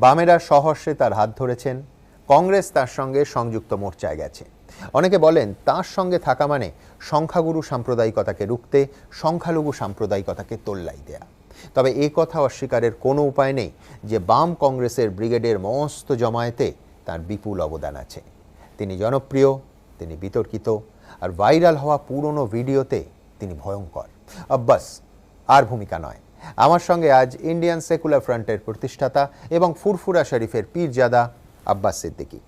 বামেরা সহর্ষে তার হাত ধরেছেন, কংগ্রেস তার সঙ্গে সংযুক্ত মোর্চায় গেছে। অনেকে বলেন তার সঙ্গে থাকা মানে সংখ্যাগুরু সাম্প্রদায়িকতাকে রুখতে সংখ্যালঘু সাম্প্রদায়িকতাকে তোল্লাই দেয়া। তবে এই কথা অস্বীকারের কোনো উপায় নেই যে বাম কংগ্রেসের ব্রিগেডের মস্ত জমায়েতে তার বিপুল অবদান আছে। তিনি জনপ্রিয়, তিনি বিতর্কিত, আর ভাইরাল হওয়া পুরনো ভিডিওতে তিনি ভয়ঙ্কর। আব্বাস আর ভূমিকা নয়। আমার সঙ্গে আজ ইন্ডিয়ান সেকুলার ফ্রন্টের প্রতিষ্ঠাতা এবং ফুরফুরা শরীফের পীরজাদা আব্বাস সিদ্দিকী।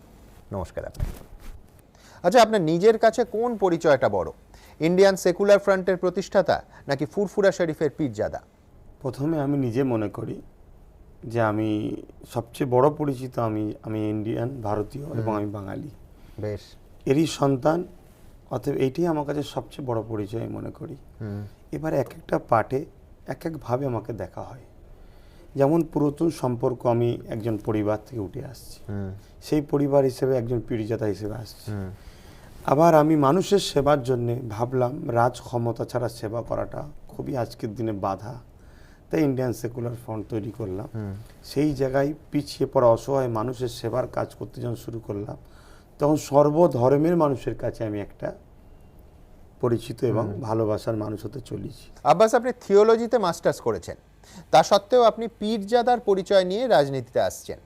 নমস্কার আপনাকে। আচ্ছা, আপনার নিজের কাছে কোন পরিচয়টা বড়, ইন্ডিয়ান সেকুলার ফ্রন্টের প্রতিষ্ঠাতা নাকি ফুরফুরা শরীফের পীরজাদা? প্রথমে আমি নিজে মনে করি যে আমি সবচেয়ে বড় পরিচিত আমি ইন্ডিয়ান, ভারতীয় এবং আমি বাঙালি। বেশ, এরই সন্তান, অতএব এইটাই আমার কাছে সবচেয়ে বড় পরিচয় মনে করি। এবার এক একটা পার্টে এক একভাবে আমাকে দেখা হয়। যেমন পুরাতন সম্পর্ক, আমি একজন পরিবার থেকে উঠে আসছি, সেই পরিবার হিসেবে একজন পীরজাদা হিসেবে আসছি। আবার আমি মানুষের সেবার জন্যে ভাবলাম রাজ ক্ষমতা ছাড়া সেবা করাটা খুবই আজকের দিনে বাধা, তাই ইন্ডিয়ান সেকুলার ফ্রন্ট তৈরি করলাম। সেই জায়গায় পিছিয়ে পড়া অসহায় মানুষের সেবার কাজ করতে যখন শুরু করলাম, তখন সর্বধর্মের মানুষের কাছে আমি একটা পরিচিত এবং ভালোবাসার মানুষ হতে চলেছি। আব্বাস, আপনি থিওলজিতে মাস্টার্স করেছেন, তা সত্ত্বেও আপনি পীরজাদার পরিচয় নিয়ে রাজনীতিতে আসছেন।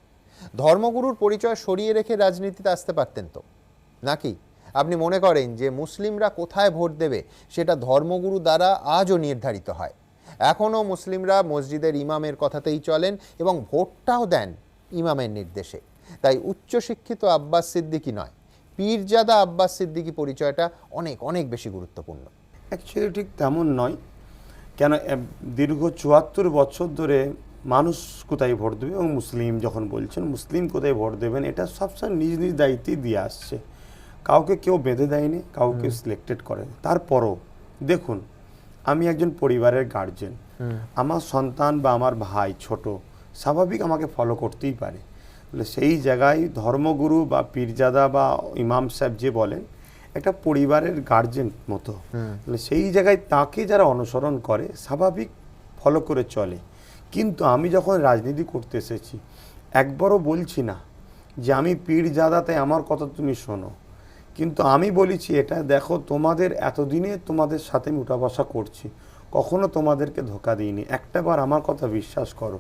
ধর্মগুরুর পরিচয় সরিয়ে রেখে রাজনীতিতে আসতে পারতেন তো, নাকি আপনি মনে করেন যে মুসলিমরা কোথায় ভোট দেবে সেটা ধর্মগুরু দ্বারা আজও নির্ধারিত হয়? এখনও মুসলিমরা মসজিদের ইমামের কথাতেই চলেন এবং ভোটটাও দেন ইমামের নির্দেশে। তাই উচ্চশিক্ষিত আব্বাস সিদ্দিকী নয়, পীরজাদা আব্বাস সিদ্দিকী পরিচয়টা অনেক অনেক বেশি গুরুত্বপূর্ণ। অ্যাকচুয়ালি ঠিক তেমন নয়। কেন, দীর্ঘ ৭৪ বছর ধরে মানুষ কোথায় ভোট দেবে, এবং মুসলিম যখন বলছেন মুসলিম কোথায় ভোট দেবেন, এটা সবসময় নিজ নিজ দায়িত্বেই দিয়ে আসছে। কাউকে কেউ বেঁধে দেয়নি, কাউকে সিলেক্টেড করে। তারপরও দেখুন, আমি একজন পরিবারের গার্জেন, আমার সন্তান বা আমার ভাই ছোট, স্বাভাবিক আমাকে ফলো করতেই পারে। সেই জায়গায় ধর্মগুরু বা পীরজাদা বা ইমাম সাহেব যে বলেন, একটা পরিবারের গার্জেন মতো, সেই জায়গায় তাকে যারা অনুসরণ করে স্বাভাবিক ফলো করে চলে। কিন্তু আমি যখন রাজনীতি করতে এসেছি, একবারও বলছি না যে আমি পীরজাদা তাই আমার কথা তুমি শোনো, কিন্তু আমি বলেছি এটা দেখো, তোমাদের এতদিনে তোমাদের সাথে আমি উঠা বসা করছি, কখনো তোমাদেরকে ধোকা দিইনি, একটাবার আমার কথা বিশ্বাস করো।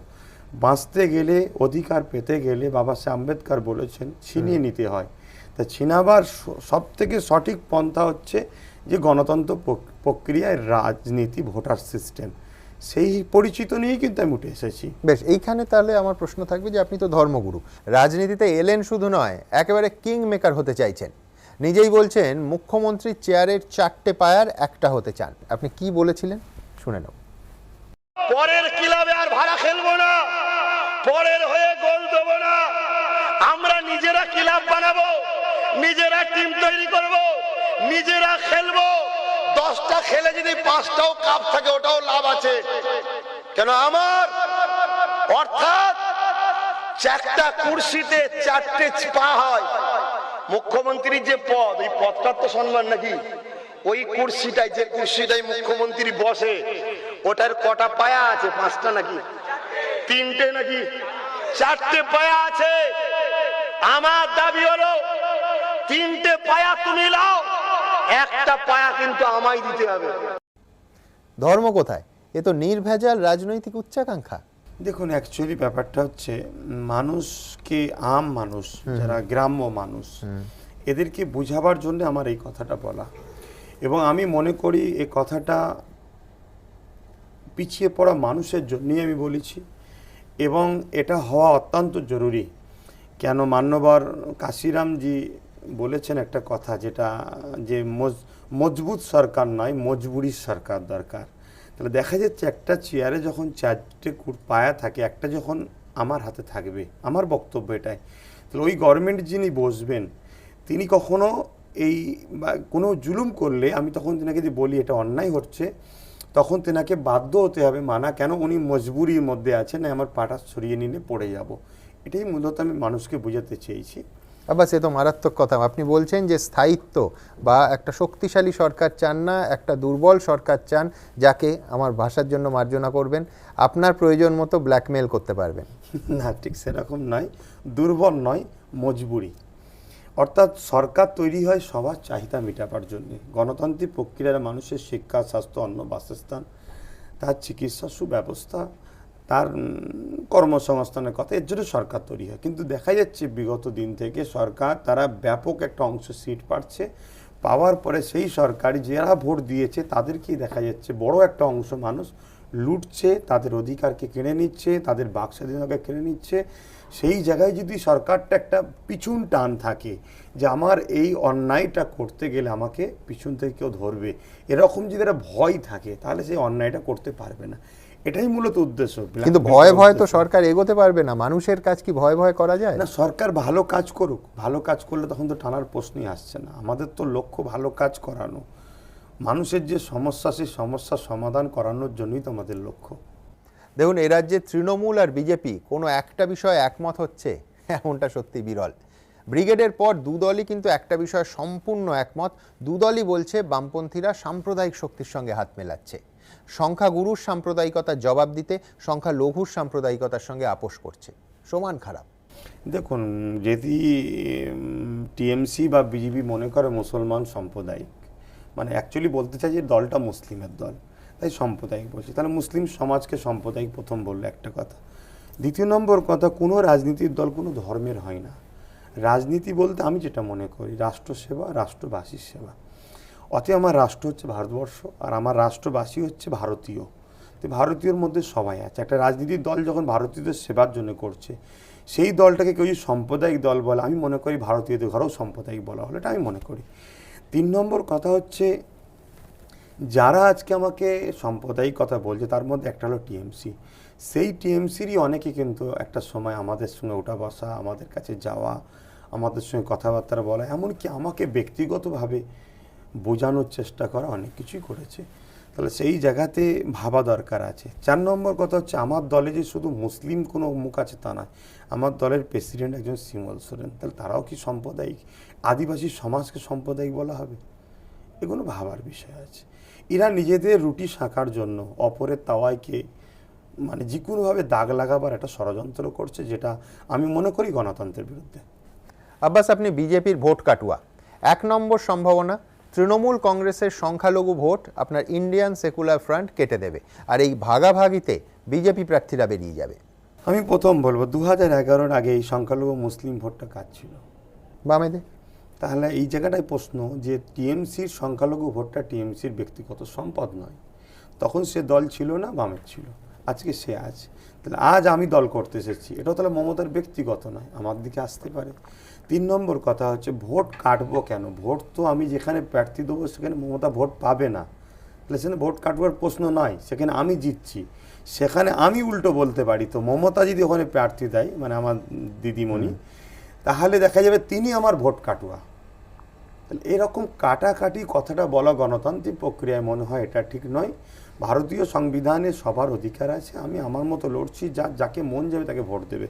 বাঁচতে গেলে, অধিকার পেতে গেলে বাবা সাহেব আম্বেদকর বলেছেন ছিনিয়ে নিতে হয়। তা ছিনাবার সব থেকে সঠিক পন্থা হচ্ছে যে গণতন্ত্র প্রক্রিয়ায় রাজনীতি, ভোটার সিস্টেম, সেই পরিচিত নিয়েই কিন্তু আমি উঠে এসেছি। বেশ, এইখানে তাহলে আমার প্রশ্ন থাকবে যে আপনি তো ধর্মগুরু, রাজনীতিতে এলেন শুধু নয়, একেবারে কিং মেকার হতে চাইছেন। নিজেই বলছেন মুখ্যমন্ত্রীর চেয়ারের 4টে পায়ার একটা হতে চান। আপনি কি বলেছিলেন শুনে নাও। পরের ক্লাবে আর ভাড়া খেলবো না, পরের হয়ে গোল দেবো না, আমরা নিজেরা ক্লাব বানাবো, নিজেরা টিম তৈরি করব, নিজেরা খেলবো। 10টা খেলে যদি 5টাও কাপ থাকে ওটাও লাভ আছে। কেন আমার অর্থাৎ 4টা কুর্সিতে 4টে পা হয়। মুখ্যমন্ত্রীর যে পদ, ওই পদটার তো সম্মান নাকি? ওই কুর্সিটাই, যে কুর্সিটাই মুখ্যমন্ত্রী বসে, ওটার কটা পায়া আছে? 5টা নাকি 3টে নাকি 4টে পায়া আছে। আমার দাবি হলো 3টে পায়া তুমি লাও, একটা পায়া কিন্তু আমায় দিতে হবে। ধর্ম কোথায়? এ তো নির্ভেজাল রাজনৈতিক উচ্চাকাঙ্ক্ষা। দেখুন, অ্যাকচুয়ালি ব্যাপারটা হচ্ছে মানুষকে, আম মানুষ যারা গ্রাম্য মানুষ, এদেরকে বোঝাবার জন্য আমার এই কথাটা বলা। এবং আমি মনে করি এই কথাটা পিছিয়ে পড়া মানুষের জন্যই আমি বলেছি, এবং এটা হওয়া অত্যন্ত জরুরি। কেন, মান্যবর কাশিরামজি বলেছেন একটা কথা, যেটা যে মজবুত সরকার নয়, মজবুরির সরকার দরকার। তাহলে দেখা যাচ্ছে একটা চেয়ারে যখন 4টে পায়া থাকে, একটা যখন আমার হাতে থাকবে, আমার বক্তব্য এটাই, তাহলে ওই গভর্নমেন্ট যিনি বসবেন তিনি কখনো এই কোনো জুলুম করলে আমি তখন তেনাকে যদি বলি এটা অন্যায় হচ্ছে, তখন তেনাকে বাধ্য হতে হবে মানা। কেন, উনি মজবুরির মধ্যে আছেন, আমার পাটা সরিয়ে নিলে পড়ে যাব। এটাই মূলত আমি মানুষকে বোঝাতে চেয়েছি। আব্বাস, এ তো মারাত্মক কথা। আপনি বলছেন যে স্থায়িত্ব বা একটা শক্তিশালী সরকার চান না, একটা দুর্বল সরকার চান, যাকে আমার ভাষার জন্য মার্জনা করবেন, আপনার প্রয়োজন মতো ব্ল্যাকমেল করতে পারবেন। না, ঠিক সেরকম নয়, দুর্বল নয়, মজবুরি। অর্থাৎ সরকার তৈরি হয় সবার চাহিদা মেটাবার জন্য। গণতান্ত্রিক প্রক্রিয়ার মানুষের শিক্ষা, স্বাস্থ্য, অন্ন, বাসস্থান, তার চিকিৎসা সুব্যবস্থা, তার কর্মসংস্থানের কথা, এর জন্য সরকার তৈরি হয়। কিন্তু দেখা যাচ্ছে বিগত দিন থেকে সরকার তারা ব্যাপক একটা অংশ সিট পাচ্ছে, পাওয়ার পরে সেই সরকার যারা ভোট দিয়েছে তাদেরকেই দেখা যাচ্ছে বড় একটা অংশ মানুষ লুটছে, তাদের অধিকারকে কেড়ে নিচ্ছে, তাদের বাক স্বাধীনতাকে কেড়ে নিচ্ছে। সেই জায়গায় যদি সরকারটা একটা পিছন টান থাকে যে আমার এই অন্যায়টা করতে গেলে আমাকে পিছন থেকে কেউ ধরবে, এরকম যদি একটা ভয় থাকে তাহলে সেই অন্যায়টা করতে পারবে না। এটাই মূলত উদ্দেশ্য। কিন্তু ভয়ে ভয়ে তো সরকার এগোতে পারবে না। মানুষের কাজ কি ভয়ে ভয়ে করা যায় না, সরকার ভালো কাজ করুক, ভালো কাজ করলে তখন তো টানার প্রশ্নই আসছে না। আমাদের তো লক্ষ্য ভালো কাজ করানো, মানুষের যে সমস্যা সেই সমস্যার সমাধান করানোর জন্যই তো আমাদের লক্ষ্য। দেখুন, এ রাজ্যে তৃণমূল আর বিজেপি কোনো একটা বিষয়ে একমত হচ্ছে এমনটা সত্যি বিরল। ব্রিগেডের পর দুদলই কিন্তু একটা বিষয়ে সম্পূর্ণ একমত। দুদলই বলছে বামপন্থীরা সাম্প্রদায়িক শক্তির সঙ্গে হাত মেলাচ্ছে, সংখ্যাগুরুর সাম্প্রদায়িকতার জবাব দিতে সংখ্যালঘুর সাম্প্রদায়িকতার সঙ্গে আপোষ করছে। সমান খারাপ। দেখুন, যদি টিএমসি বা বিজেপি মনে করে মুসলমান সাম্প্রদায়িক, মানে অ্যাকচুয়ালি বলতে চাই যে দলটা মুসলিমের দল, তাই সাম্প্রদায়িক বলছে, তাহলে মুসলিম সমাজকে সাম্প্রদায়িক প্রথম বললো একটা কথা। দ্বিতীয় নম্বর কথা, কোনো রাজনীতির দল কোনো ধর্মের হয় না। রাজনীতি বলতে আমি যেটা মনে করি রাষ্ট্রসেবা, রাষ্ট্রবাসীর সেবা। অতএব আমার রাষ্ট্র হচ্ছে ভারতবর্ষ আর আমার রাষ্ট্রবাসী হচ্ছে ভারতীয়। তো ভারতীয়র মধ্যে সবাই আছে। একটা রাজনীতির দল যখন ভারতীয়দের সেবার জন্য করছে, সেই দলটাকে কেউ যদি সাম্প্রদায়িক দল বলে, আমি মনে করি ভারতীয়দের ঘরেও সাম্প্রদায়িক বলা হলো, এটা আমি মনে করি। 3 নম্বর কথা হচ্ছে, যারা আজকে আমাকে সাম্প্রদায়িক কথা বলছে তার মধ্যে একটা হলো টিএমসি। সেই টিএমসিরই অনেকে কিন্তু একটা সময় আমাদের সঙ্গে ওঠা বসা, আমাদের কাছে যাওয়া, আমাদের সঙ্গে কথাবার্তা বলা, এমনকি আমাকে ব্যক্তিগতভাবে বোঝানোর চেষ্টা করা, অনেক কিছুই করেছে। তাহলে সেই জায়গাতে ভাবা দরকার আছে। 4 নম্বর কথা হচ্ছে, আমার দলে যে শুধু মুসলিম কোনো মুখ আছে তা নয়, আমার দলের প্রেসিডেন্ট একজন শিমল সোরেন, তাহলে তারাও কি সাম্প্রদায়িক? আদিবাসী সমাজকে সাম্প্রদায়িক বলা হবে? এগুলো ভাবার বিষয় আছে। এরা নিজেদের রুটি শাঁকার জন্য অপরের তাওয়াইকে মানে যে কোনোভাবে দাগ লাগাবার একটা ষড়যন্ত্র করছে, যেটা আমি মনে করি গণতন্ত্রের বিরুদ্ধে। আব্বাস, আপনি বিজেপির ভোট কাটুয়া। 1 নম্বর সম্ভাবনা, তৃণমূল কংগ্রেসের সংখ্যালঘু ভোট আপনার ইন্ডিয়ান সেকুলার ফ্রন্ট কেটে দেবে, আর এই ভাগাভাগিতে বিজেপি প্রার্থীরা বেরিয়ে যাবে। আমি প্রথম বলবো 2011-র আগে এই সংখ্যালঘু মুসলিম ভোটটা কাজ ছিল বামেদের। তাহলে এই জায়গাটায় প্রশ্ন যে টিএমসির সংখ্যালঘু ভোটটা টিএমসির ব্যক্তিগত সম্পদ নয়। তখন সে দল ছিল না, বামের ছিল, আজকে সে আছে। তাহলে আজ আমি দল করতে এসেছি, এটাও তাহলে মমতার ব্যক্তিগত নয়, আমার দিকে আসতে পারে। 3 নম্বর কথা হচ্ছে, ভোট কাটবো কেন? ভোট তো আমি যেখানে প্রার্থী দেবো সেখানে মমতা ভোট পাবে না, তাহলে সেখানে ভোট কাটবার প্রশ্ন নয়। সেখানে আমি জিতছি, সেখানে আমি উল্টো বলতে পারি, তো মমতা যদি ওখানে প্রার্থী দেয়, মানে আমার দিদিমণি, তাহলে দেখা যাবে তিনি আমার ভোট কাটুয়া। তাহলে এরকম কাটাকাটি কথাটা বলা গণতান্ত্রিক প্রক্রিয়ায় মনে হয় এটা ঠিক নয়। ভারতীয় সংবিধানে সবার অধিকার আছে, আমি আমার মতো লড়ছি, যাকে মন যাবে তাকে ভোট দেবে।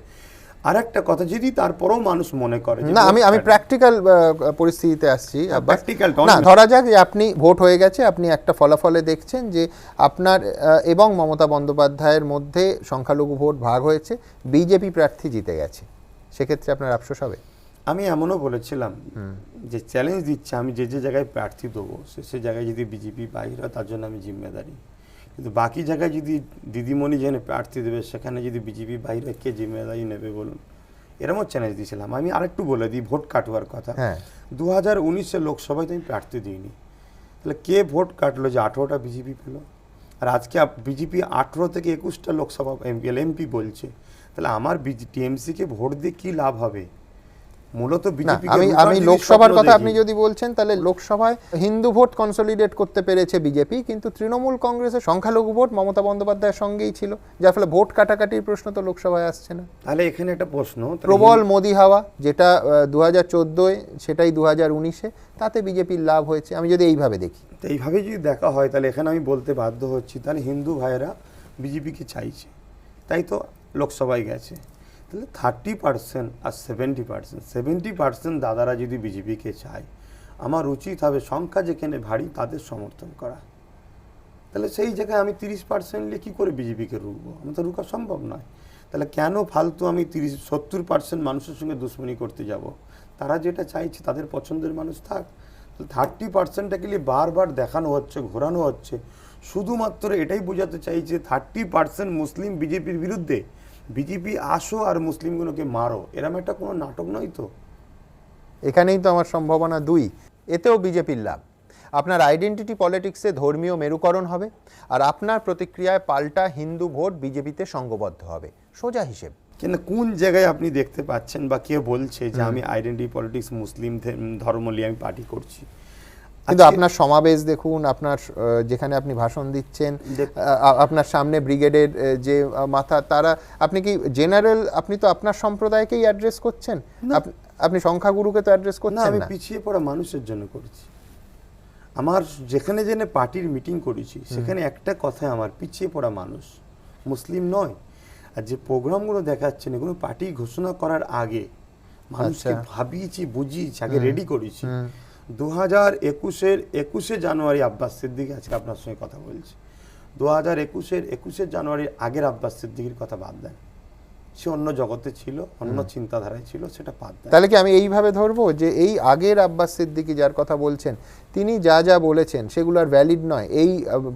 আর একটা কথা, যদি তারপরেও মানুষ মনে করে না, আমি প্র্যাকটিক্যাল পরিস্থিতিতে আসছি। না, ধরা যাক যে আপনি ভোট হয়ে গেছে, আপনি একটা ফলাফলে দেখছেন যে আপনার এবং মমতা বন্দ্যোপাধ্যায়ের মধ্যে সংখ্যালঘু ভোট ভাগ হয়েছে, বিজেপি প্রার্থী জিতে গেছে, সেক্ষেত্রে আপনার আফসোস হবে? আমি এমনও বলেছিলাম যে চ্যালেঞ্জ দিচ্ছে, আমি যে জায়গায় প্রার্থী দেবো সে জায়গায় যদি বিজেপি বাইরে হয় তার জন্য আমি জিম্মেদারি, কিন্তু বাকি জায়গায় যদি দিদিমণি যেখানে প্রার্থী দেবে সেখানে যদি বিজেপি বাইরে, কে জিম্মেদারি নেবে বলুন? এরকমও চ্যালেঞ্জ দিয়েছিলাম। আমি আরেকটু বলে দিই ভোট কাটুয়ার কথা। 2019-এর লোকসভায় তো আমি প্রার্থী দিইনি, তাহলে কে ভোট কাটলো যে 18টা বিজেপি পেল? আর আজকে বিজেপি 18 থেকে 21টা লোকসভা এমপি বলছে, তাহলে আমার টিএমসিকে ভোট দিয়ে কী লাভ হবে? মূলত বিজেপি, আমি লোকসভার কথা আপনি যদি বলছেন, তাহলে লোকসভায় হিন্দু ভোট কনসলিডেট করতে পেরেছে বিজেপি, কিন্তু তৃণমূল কংগ্রেসের সংখ্যালঘু ভোট মমতা বন্দ্যোপাধ্যায়ের সঙ্গেই ছিল, যার ফলে ভোট কাটাকাটির প্রশ্ন তো লোকসভায় আসছে না। তাহলে এখানে একটা প্রশ্ন, প্রবল মোদি হাওয়া যেটা 2014-এ, সেটাই 2019-এ, তাতে বিজেপির লাভ হয়েছে, আমি যদি এইভাবে দেখি। তো এইভাবে যদি দেখা হয় তাহলে এখানে আমি বলতে বাধ্য হচ্ছি, তাহলে হিন্দু ভাইয়েরা বিজেপিকে চাইছে, তাই তো লোকসভায় গেছে। তাহলে 30% আর 70% দাদারা যদি বিজেপিকে চায়, আমার উচিত হবে সংখ্যা যেখানে ভারী তাদের সমর্থন করা। তাহলে সেই জায়গায় আমি 30% নিয়ে কী করে বিজেপিকে রুখবো? আমার তো রুখা সম্ভব নয়। তাহলে কেন ফালতু আমি 70% মানুষের সঙ্গে দুশ্মনী করতে যাব? তারা যেটা চাইছে তাদের পছন্দের মানুষ থাক। 30%টাকে বারবার দেখানো হচ্ছে, ঘোরানো হচ্ছে, শুধুমাত্র এটাই বোঝাতে চাইছে 30% মুসলিম বিজেপির বিরুদ্ধে, বিজেপি আসো আর মুসলিমগুলোকে মারো, এরম একটা কোনো নাটক নয় তো। এখানেই তো আমার সম্ভাবনা 2, এতেও বিজেপির লাভ। আপনার আইডেন্টিটি পলিটিক্সে ধর্মীয় মেরুকরণ হবে, আর আপনার প্রতিক্রিয়ায় পাল্টা হিন্দু ভোট বিজেপিতে সঙ্গবদ্ধ হবে, সোজা হিসেব। কেন কোন জায়গায় আপনি দেখতে পাচ্ছেন বা কে বলছে যে আমি আইডেন্টিটি পলিটিক্স মুসলিম ধর্ম নিয়ে আমি পার্টি করছি? কিন্তু আপনার সমাবেশ দেখুন, আপনার যেখানে আপনি ভাষণ দিচ্ছেন, আপনার সামনে ব্রিগেডের যে মাথা, তারা, আপনি কি জেনারেল, আপনি তো আপনার সম্প্রদায়কেই অ্যাড্রেস করছেন, আপনি সংখ্যাগুরুকে তো অ্যাড্রেস করছেন না। আমি পিছিয়ে পড়া মানুষের জন্য করেছি। আমার যেখানে যেখানে পার্টির মিটিং করেছি সেখানে একটা কথাই, আমার পিছিয়ে পড়া মানুষ, মুসলিম নয়। আর যে প্রোগ্রামগুলো দেখাচ্ছেন এগুলো পার্টি ঘোষণা করার আগে মানুষকে ভাবিয়েছি, বুঝিয়েছি, আগে রেডি করেছি। 2021 জানুয়ারি আব্বাস সিদ্দিকী, আজকে আপনার সঙ্গে কথা বলছি, 2021 জানুয়ারির আগের আব্বাস সিদ্দিকীর কথা বাদ দেন, সে অন্য জগতে ছিল, অন্য চিন্তাধারায় ছিল, সেটা বাদ দেন। তাহলে কি আমি এইভাবে ধরবো যে এই আগের আব্বাস সিদ্দিকী যার কথা বলছেন, তিনি যা যা বলেছেন সেগুলো আর ভ্যালিড নয়, এই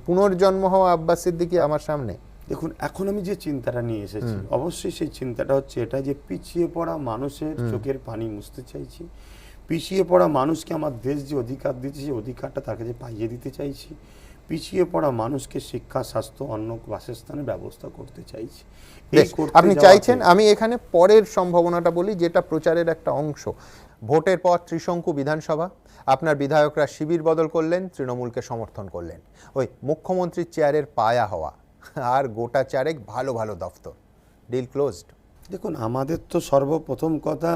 পুনর্জন্ম হওয়া আব্বাস সিদ্দিকী আমার সামনে? দেখুন, এখন আমি যে চিন্তাটা নিয়ে এসেছি, অবশ্যই সেই চিন্তাটা হচ্ছে এটা যে পিছিয়ে পড়া মানুষের চোখের পানি মুছতে চাইছি, পিছিয়ে পড়া মানুষকে আমার দেশ যে অধিকার দিচ্ছে সেই অধিকারটা তার কাছে পাইয়ে দিতে চাইছি, পিছিয়ে পড়া মানুষকে শিক্ষা, স্বাস্থ্য, অন্ন, বাসস্থানের ব্যবস্থা করতে চাইছি। আপনি চাইছেন, আমি এখানে পরের সম্ভাবনাটা বলি, যেটা প্রচারের একটা অংশ। ভোটের পর ত্রিশঙ্কু বিধানসভা, আপনার বিধায়করা শিবির বদল করলেন, তৃণমূলকে সমর্থন করলেন, ওই মুখ্যমন্ত্রীর চেয়ারের পায়া হওয়া, আর গোটা চারেক ভালো ভালো দফতর, ডিল ক্লোজড। দেখুন, আমাদের তো সর্বপ্রথম কথা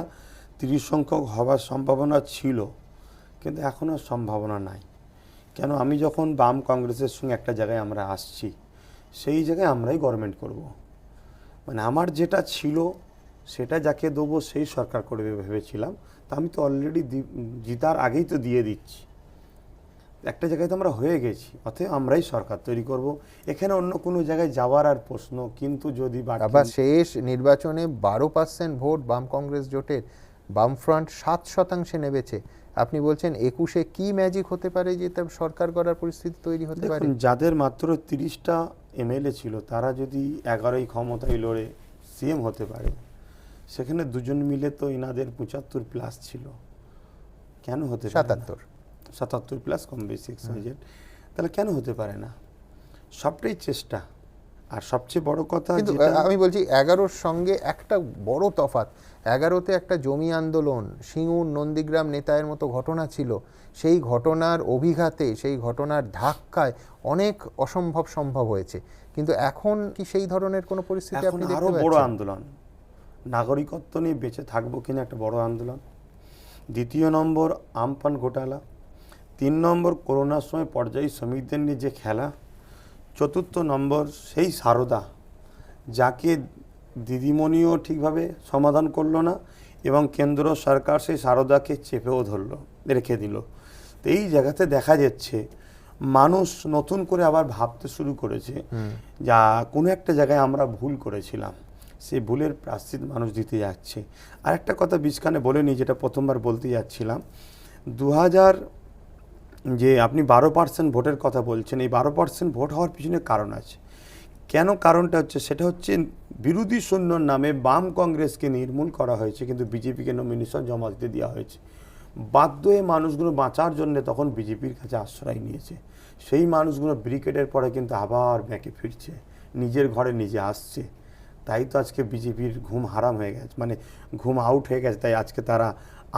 30 সংখ্যক হওয়ার সম্ভাবনা ছিল, কিন্তু এখন আর সম্ভাবনা নাই। কেন? আমি যখন বাম কংগ্রেসের সঙ্গে একটা জায়গায় আমরা আসছি, সেই জায়গায় আমরাই গভর্নমেন্ট করব। মানে আমার যেটা ছিল সেটা যাকে দেবো সেই সরকার করবে ভেবেছিলাম, তা আমি তো অলরেডি জিতার আগেই তো দিয়ে দিচ্ছি, একটা জায়গায় তো আমরা হয়ে গেছি, অতএব আমরাই সরকার তৈরি করব, এখানে অন্য কোনো জায়গায় যাওয়ার আর প্রশ্ন। কিন্তু যদি আবার শেষ নির্বাচনে 12% ভোট বাম কংগ্রেস জোটের, বামফ্রন্ট 7% নেমেছে, আপনি বলছেন 21-এ কি ম্যাজিক হতে পারে যে তার সরকার করার পরিস্থিতি তৈরি হতে পারে? যাদের মাত্র 30টা এমএলএ ছিল তারা যদি 11ই ক্ষমতায় লড়ে সিএম হতে পারে, সেখানে দুজন মিলে তো এনাদের 75+ ছিল, কেন হতে পারে? 77+ কম বেশি এক্সাইজেড, তাহলে কেন হতে পারে না? সবটাই চেষ্টা। আর সবচেয়ে বড় কথা, কিন্তু আমি বলছি 11-র সঙ্গে একটা বড় তফাৎ, 11-তে একটা জমি আন্দোলন, সিঙ্গুর, নন্দীগ্রাম, নেতায়ের মতো ঘটনা ছিল, সেই ঘটনার অভিঘাতে, সেই ঘটনার ধাক্কায় অনেক অসম্ভব সম্ভব হয়েছে। কিন্তু এখন কি সেই ধরনের কোনো পরিস্থিতি আপনি দেখতে পাচ্ছেন? আরো বড় আন্দোলন, নাগরিকত্ব নিয়ে বেঁচে থাকবো কিনা একটা বড় আন্দোলন। 2 নম্বর আমপান ঘোটালা, 3 নম্বর করোনার সময় পর্যায়ী শ্রমিকদের নিয়ে যে খেলা, 4 নম্বর সেই সারদা, যাকে দিদিমণিও ঠিকভাবে সমাধান করলো না, এবং কেন্দ্র সরকার সেই সারদাকে চেপেও ধরলো, রেখে দিল। তো এই জায়গাতে দেখা যাচ্ছে মানুষ নতুন করে আবার ভাবতে শুরু করেছে, যা কোনো একটা জায়গায় আমরা ভুল করেছিলাম, সেই ভুলের প্রায়শ্চিত্ত মানুষ দিতে যাচ্ছে। আর একটা কথা বিষখানে বলে নিই, যেটা প্রথমবার বলতে যাচ্ছিলাম, 2000 যে আপনি 12% ভোটের কথা বলছেন, এই 12% ভোট হওয়ার পিছনে কারণ আছে। কেন কারণটা হচ্ছে, সেটা হচ্ছে বিরোধী শূন্যর নামে বাম কংগ্রেসকে নির্মূল করা হয়েছে, কিন্তু বিজেপিকে নমিনেশন জমা দিতে দেওয়া হয়েছে। বাধ্য হয়ে মানুষগুলো বাঁচার জন্য তখন বিজেপির কাছে আশ্রয় নিয়েছে। সেই মানুষগুলো ব্রিগেডের পরে কিন্তু আবার ব্যাকে ফিরছে, নিজের ঘরে নিজে আসছে। তাই তো আজকে বিজেপির ঘুম হারাম হয়ে গেছে, মানে ঘুম আউট হয়ে গেছে। তাই আজকে তারা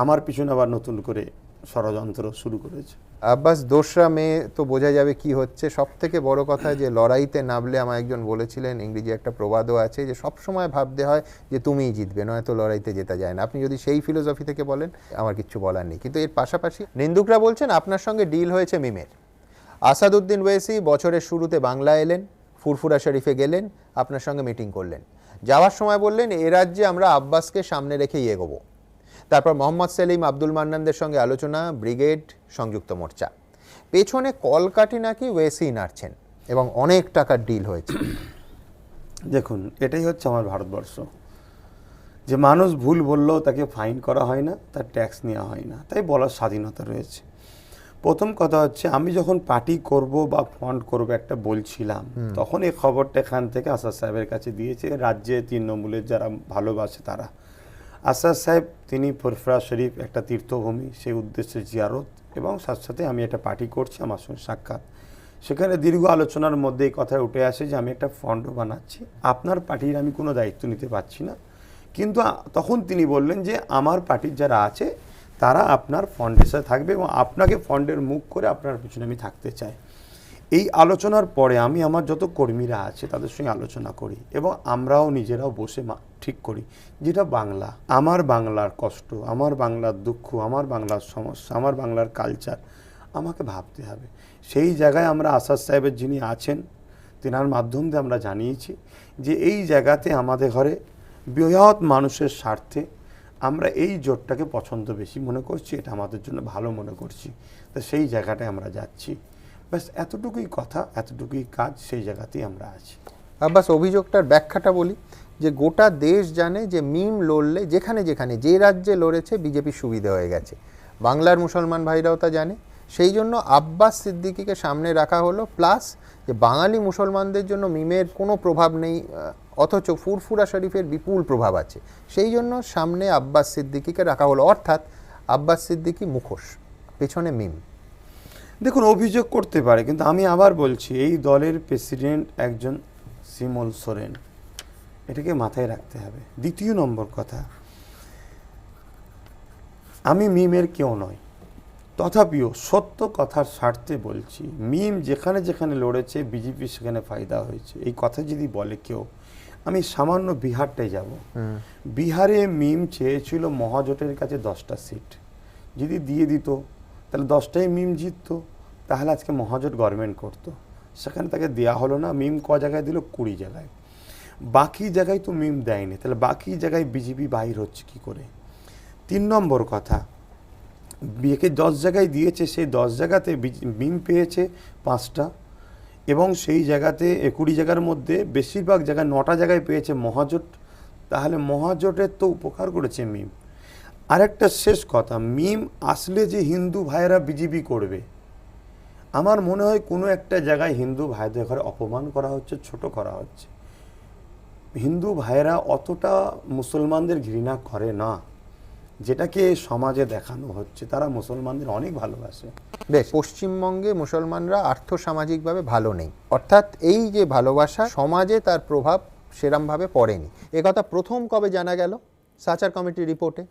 আমার পিছনে আবার নতুন করে ষড়যন্ত্র শুরু করেছে। আব্বাস 2রা মে তো বোঝা যাবে কি হচ্ছে। সব থেকে বড় কথা যে লড়াইতে নামলে, আমার একজন বলেছিলেন, ইংরেজি একটা প্রবাদও আছে যে সবসময় ভাবতে হয় যে তুমিই জিতবে, নয়তো লড়াইতে জেতা যায় না। আপনি যদি সেই ফিলোসফি থেকে বলেন, আমার কিচ্ছু বলার নেই। কিন্তু এর পাশাপাশি নিন্দুকরা বলছেন আপনার সঙ্গে ডিল হয়েছে মিমের। আসাদুদ্দিন ওয়েসি বছরের শুরুতে বাংলা এলেন, ফুরফুরা শরীফে গেলেন, আপনার সঙ্গে মিটিং করলেন, যাওয়ার সময় বললেন এ রাজ্যে আমরা আব্বাসকে সামনে রেখেই এগোবো। তারপর মোহাম্মদ সেলিম, আব্দুল মান্নানদের সঙ্গে আলোচনা, ব্রিগেড, সংযুক্ত মোর্চা। পেছনে কলকাঠি নাকি ওয়েসি নাড়ছেন এবং অনেক টাকার ডিল হয়েছে। দেখুন, এটাই হচ্ছে আমার ভারতবর্ষ, যে মানুষ ভুল বললেও তাকে ফাইন করা হয় না, তার ট্যাক্স নেওয়া হয় না, তাই বলার স্বাধীনতা রয়েছে। প্রথম কথা হচ্ছে, আমি যখন পার্টি করব বা ফন্ড করব একটা বলছিলাম, তখন এই খবরটা এখান থেকে আসাদ সাহেবের কাছে দিয়েছে রাজ্যে তৃণমূলের যারা ভালোবাসে তারা। আসাদ সাহেব তিনি ফুরফুরা শরীফ একটা তীর্থভূমি, সেই উদ্দেশ্যে জিয়ারত, এবং সাথে সাথে আমি একটা পার্টি করছি, আমার সঙ্গে সাক্ষাৎ। সেখানে দীর্ঘ আলোচনার মধ্যে এই কথা উঠে আসে যে আমি একটা ফন্ড বানাচ্ছি, আপনার পার্টির আমি কোনো দায়িত্ব নিতে পারছি না, কিন্তু তখন তিনি বললেন যে আমার পার্টির যারা আছে তারা আপনার ফন্ডের সাথে থাকবে এবং আপনাকে ফন্ডের মুখ করে আপনার পিছনে আমি থাকতে চাই। এই আলোচনার পরে আমি আমার যত কর্মীরা আছে তাদের সঙ্গে আলোচনা করি এবং আমরাও নিজেরাও বসে ঠিক করি যেটা বাংলা, আমার বাংলার কষ্ট, আমার বাংলার দুঃখ, আমার বাংলার সমস্যা, আমার বাংলার কালচার আমাকে ভাবতে হবে। সেই জায়গায় আমরা আসাদ সাহেবের যিনি আছেন তেনার মাধ্যম দিয়ে আমরা জানিয়েছি যে এই জায়গাতে আমাদের ঘরে বৃহৎ মানুষের স্বার্থে আমরা এই জোটটাকে পছন্দ বেশি মনে করছি, এটা আমাদের জন্য ভালো মনে করছি, তো সেই জায়গাটায় আমরা যাচ্ছি। ব্যাস এতটুকুই কথা, এতটুকুই কাজ, সেই জায়গাতেই আমরা আছি। আব্বাস, অভিযোগটার ব্যাখ্যাটা বলি, যে গোটা দেশ জানে যে মিম লড়লে যেখানে যেখানে যে রাজ্যে লড়েছে বিজেপির সুবিধা হয়ে গেছে, বাংলার মুসলমান ভাইরাও তা জানে, সেই জন্য আব্বাস সিদ্দিকীকে সামনে রাখা হলো। প্লাস যে বাঙালি মুসলমানদের জন্য মিমের কোনো প্রভাব নেই, অথচ ফুরফুরা শরীফের বিপুল প্রভাব আছে, সেই জন্য সামনে আব্বাস সিদ্দিকীকে রাখা হলো। অর্থাৎ আব্বাস সিদ্দিকী মুখোশ, পেছনে মিম। দেখুন, অভিযোগ করতে পারে, কিন্তু আমি আবার বলছি এই দলের প্রেসিডেন্ট একজন শিমুল সোরেন, এটাকে মাথায় রাখতে হবে। দ্বিতীয় নম্বর কথা, আমি মিমের কেউ নয়, তথাপিও সত্য কথার স্বার্থে বলছি, মিম যেখানে যেখানে লড়েছে বিজেপি সেখানে ফায়দা হয়েছে, এই কথা যদি বলে কেউ, আমি সামান্য বিহারটাই যাব। বিহারে মিম চেয়েছিল মহাজোটের কাছে 10টা সিট, যদি দিয়ে দিত তাহলে 10টাই মিম জিততো, তাহলে আজকে মহাজোট গভর্নমেন্ট করতো। সেখানে তাকে দেওয়া হলো না, মিম ক জায়গায় দিল? 20 জায়গায়। বাকি জায়গায় তো মিম দেয়নি, তাহলে বাকি জায়গায় বিজেপি বাহির হচ্ছে কি করে? 3 নম্বর কথা, বিয়েকে 10 জায়গায় দিয়েছে, সেই 10 জায়গাতে মিম পেয়েছে 5টা, এবং সেই জায়গাতে 20 জায়গার মধ্যে বেশিরভাগ জায়গায় 9টা জায়গায় পেয়েছে মহাজোট, তাহলে মহাজোটের তো উপকার করেছে মিম। আরেকটা শেষ কথা, মিম আসলে যে হিন্দু ভাইয়েরা বিজেপি করবে, আমার মনে হয় কোনো একটা জায়গায় হিন্দু ভাইদের ঘরে অপমান করা হচ্ছে, ছোট করা হচ্ছে। হিন্দু ভাইয়েরা অতটা মুসলমানদের ঘৃণা করে না যেটাকে সমাজে দেখানো হচ্ছে, তারা মুসলমানদের অনেক ভালোবাসে। বেশ, পশ্চিমবঙ্গে মুসলমানরা আর্থসামাজিকভাবে ভালো নেই, অর্থাৎ এই যে ভালোবাসা সমাজে তার প্রভাব সেরমভাবে পড়েনি। একথা প্রথম কবে জানা গেল? সাচার কমিটির রিপোর্টে